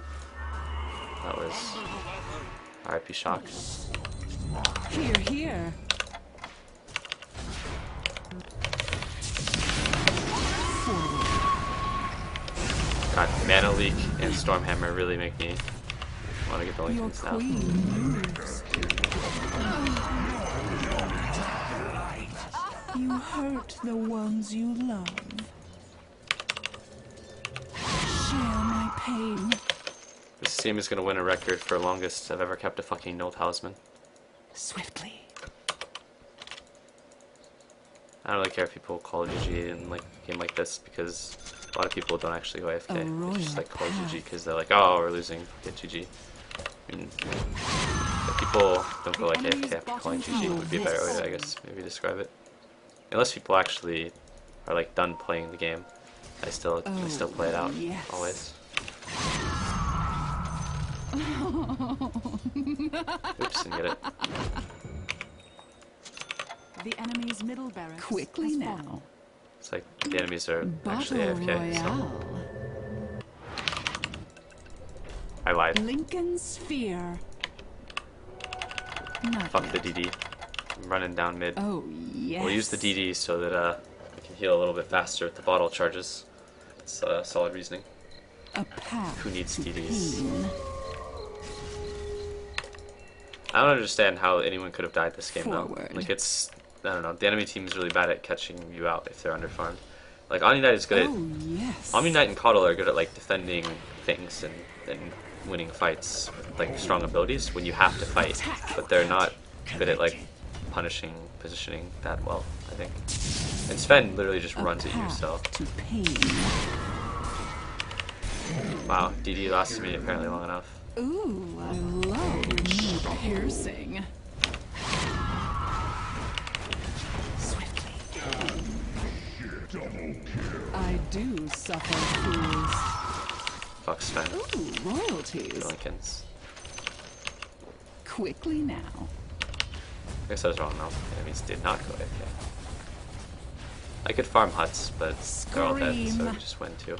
That was RIP Shock. Here. God, Mana Leak and Stormhammer really make me want to get the Your Lincolns now. queen moves. You hurt the ones you love. Share my pain. This team is going to win a record for longest I've ever kept a fucking no talisman. Swiftly. I don't really care if people call GG in like a game like this because a lot of people don't actually go AFK. They just like call GG because they're like, oh, we're losing, get GG. I mean, if people don't go like AFK after calling GG would be a better way to, I guess, maybe describe it. Unless people actually are like done playing the game, I still play it out yes. always. Oops, didn't get it. The enemy's middle barracks. Quickly has now. fallen. It's like the enemies are actually Battle AFK, so Royale. I lied. Lincoln Sphere. Not Fuck yet. the DD. I'm running down mid. Oh, yes. We'll use the DD so that we can heal a little bit faster with the bottle charges. It's solid reasoning. A path Who needs to DDs? pain. I don't understand how anyone could have died this game though. Forward. Like it's, I don't know, the enemy team is really bad at catching you out if they're underfarmed. Like Omni Knight is good Oh, yes. at, Omni Knight and Coddle are good at like defending things and winning fights with like strong abilities when you have to fight, but they're not good at like punishing positioning that well, I think. And Sven literally just runs at you, so To pain. wow, DD lasted me apparently long enough. Ooh, I love piercing. Swiftly. I do suffer fools. Fuck Sven. Ooh, royalties. Lincolns. Quickly now. I guess I was wrong though. Enemies did not go AFK. I could farm huts, but they're all dead, so Scream. I just win too.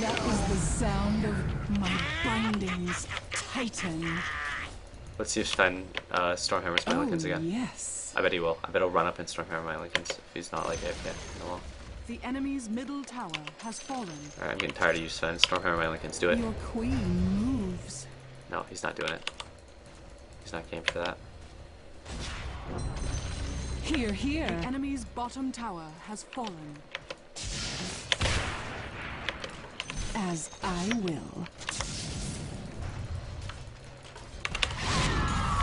That was the sound of my bindings tighten. Let's see if Sven Stormhammers my Lincolns again. Yes. I bet he will. I bet he'll run up and Stormhammer my Lincolns if he's not like AFK. Oh well. The enemy's middle tower has fallen. Alright, I'm getting tired of you, Sven. Stormhammer my Lincolns. Do it. Your queen moves. No, he's not doing it. He's not game for that. Here. The enemy's bottom tower has fallen. As I will.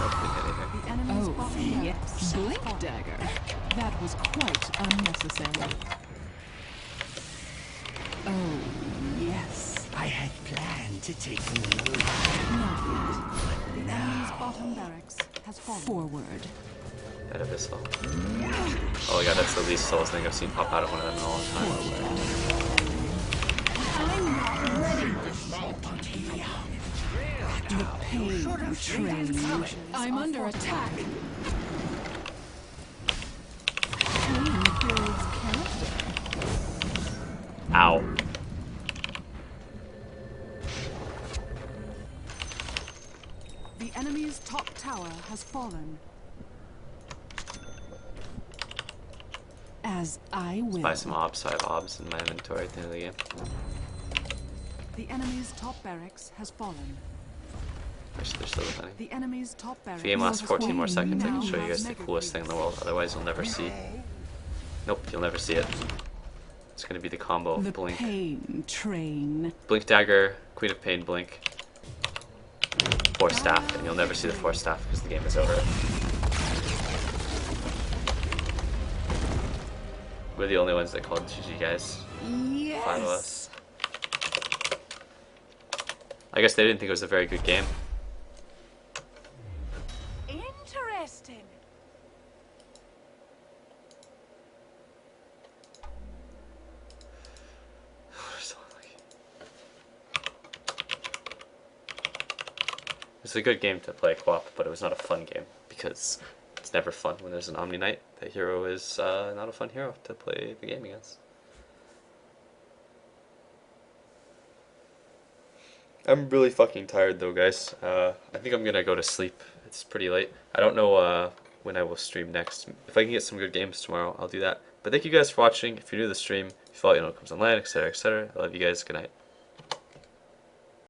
Nope, didn't hit anything. The enemy's Oh, bottom barracks yes. has Blink fallen. dagger. That was quite unnecessary. Oh, yes. I had planned to take you in. Not yet. The enemy's bottom barracks has fallen. Forward. That Abyssal. Oh my god, that's the least souls thing I've seen pop out of one of them in a long time. The pain train. I'm under attack. Pain builds enemy's top tower has fallen. As I will. Buy some obs, so I have obs in my inventory at the end of the game. The enemy's top barracks has fallen. Actually, they're still defending. The enemy's top barracks. If the game lasts 14 more seconds, I can now show you has guys the mega coolest thing in the creeps. world. Otherwise, you'll never see. Nope, you'll never see it. It's gonna be the combo of The Blink. pain train. Blink Dagger, Queen of Pain, Blink. Force Staff, and you'll never see the Force Staff because the game is over. We're the only ones that called GG, guys. Yes. 5 of us. I guess they didn't think it was a very good game. Interesting. It's a good game to play co-op, but it was not a fun game because it's never fun when there's an Omni Knight. The hero is not a fun hero to play the game against. I'm really fucking tired though, guys. I think I'm gonna go to sleep. It's pretty late. I don't know when I will stream next. If I can get some good games tomorrow, I'll do that. But thank you guys for watching. If you're new to the stream, if you follow, you know what comes online, etc., etc. I love you guys. Good night.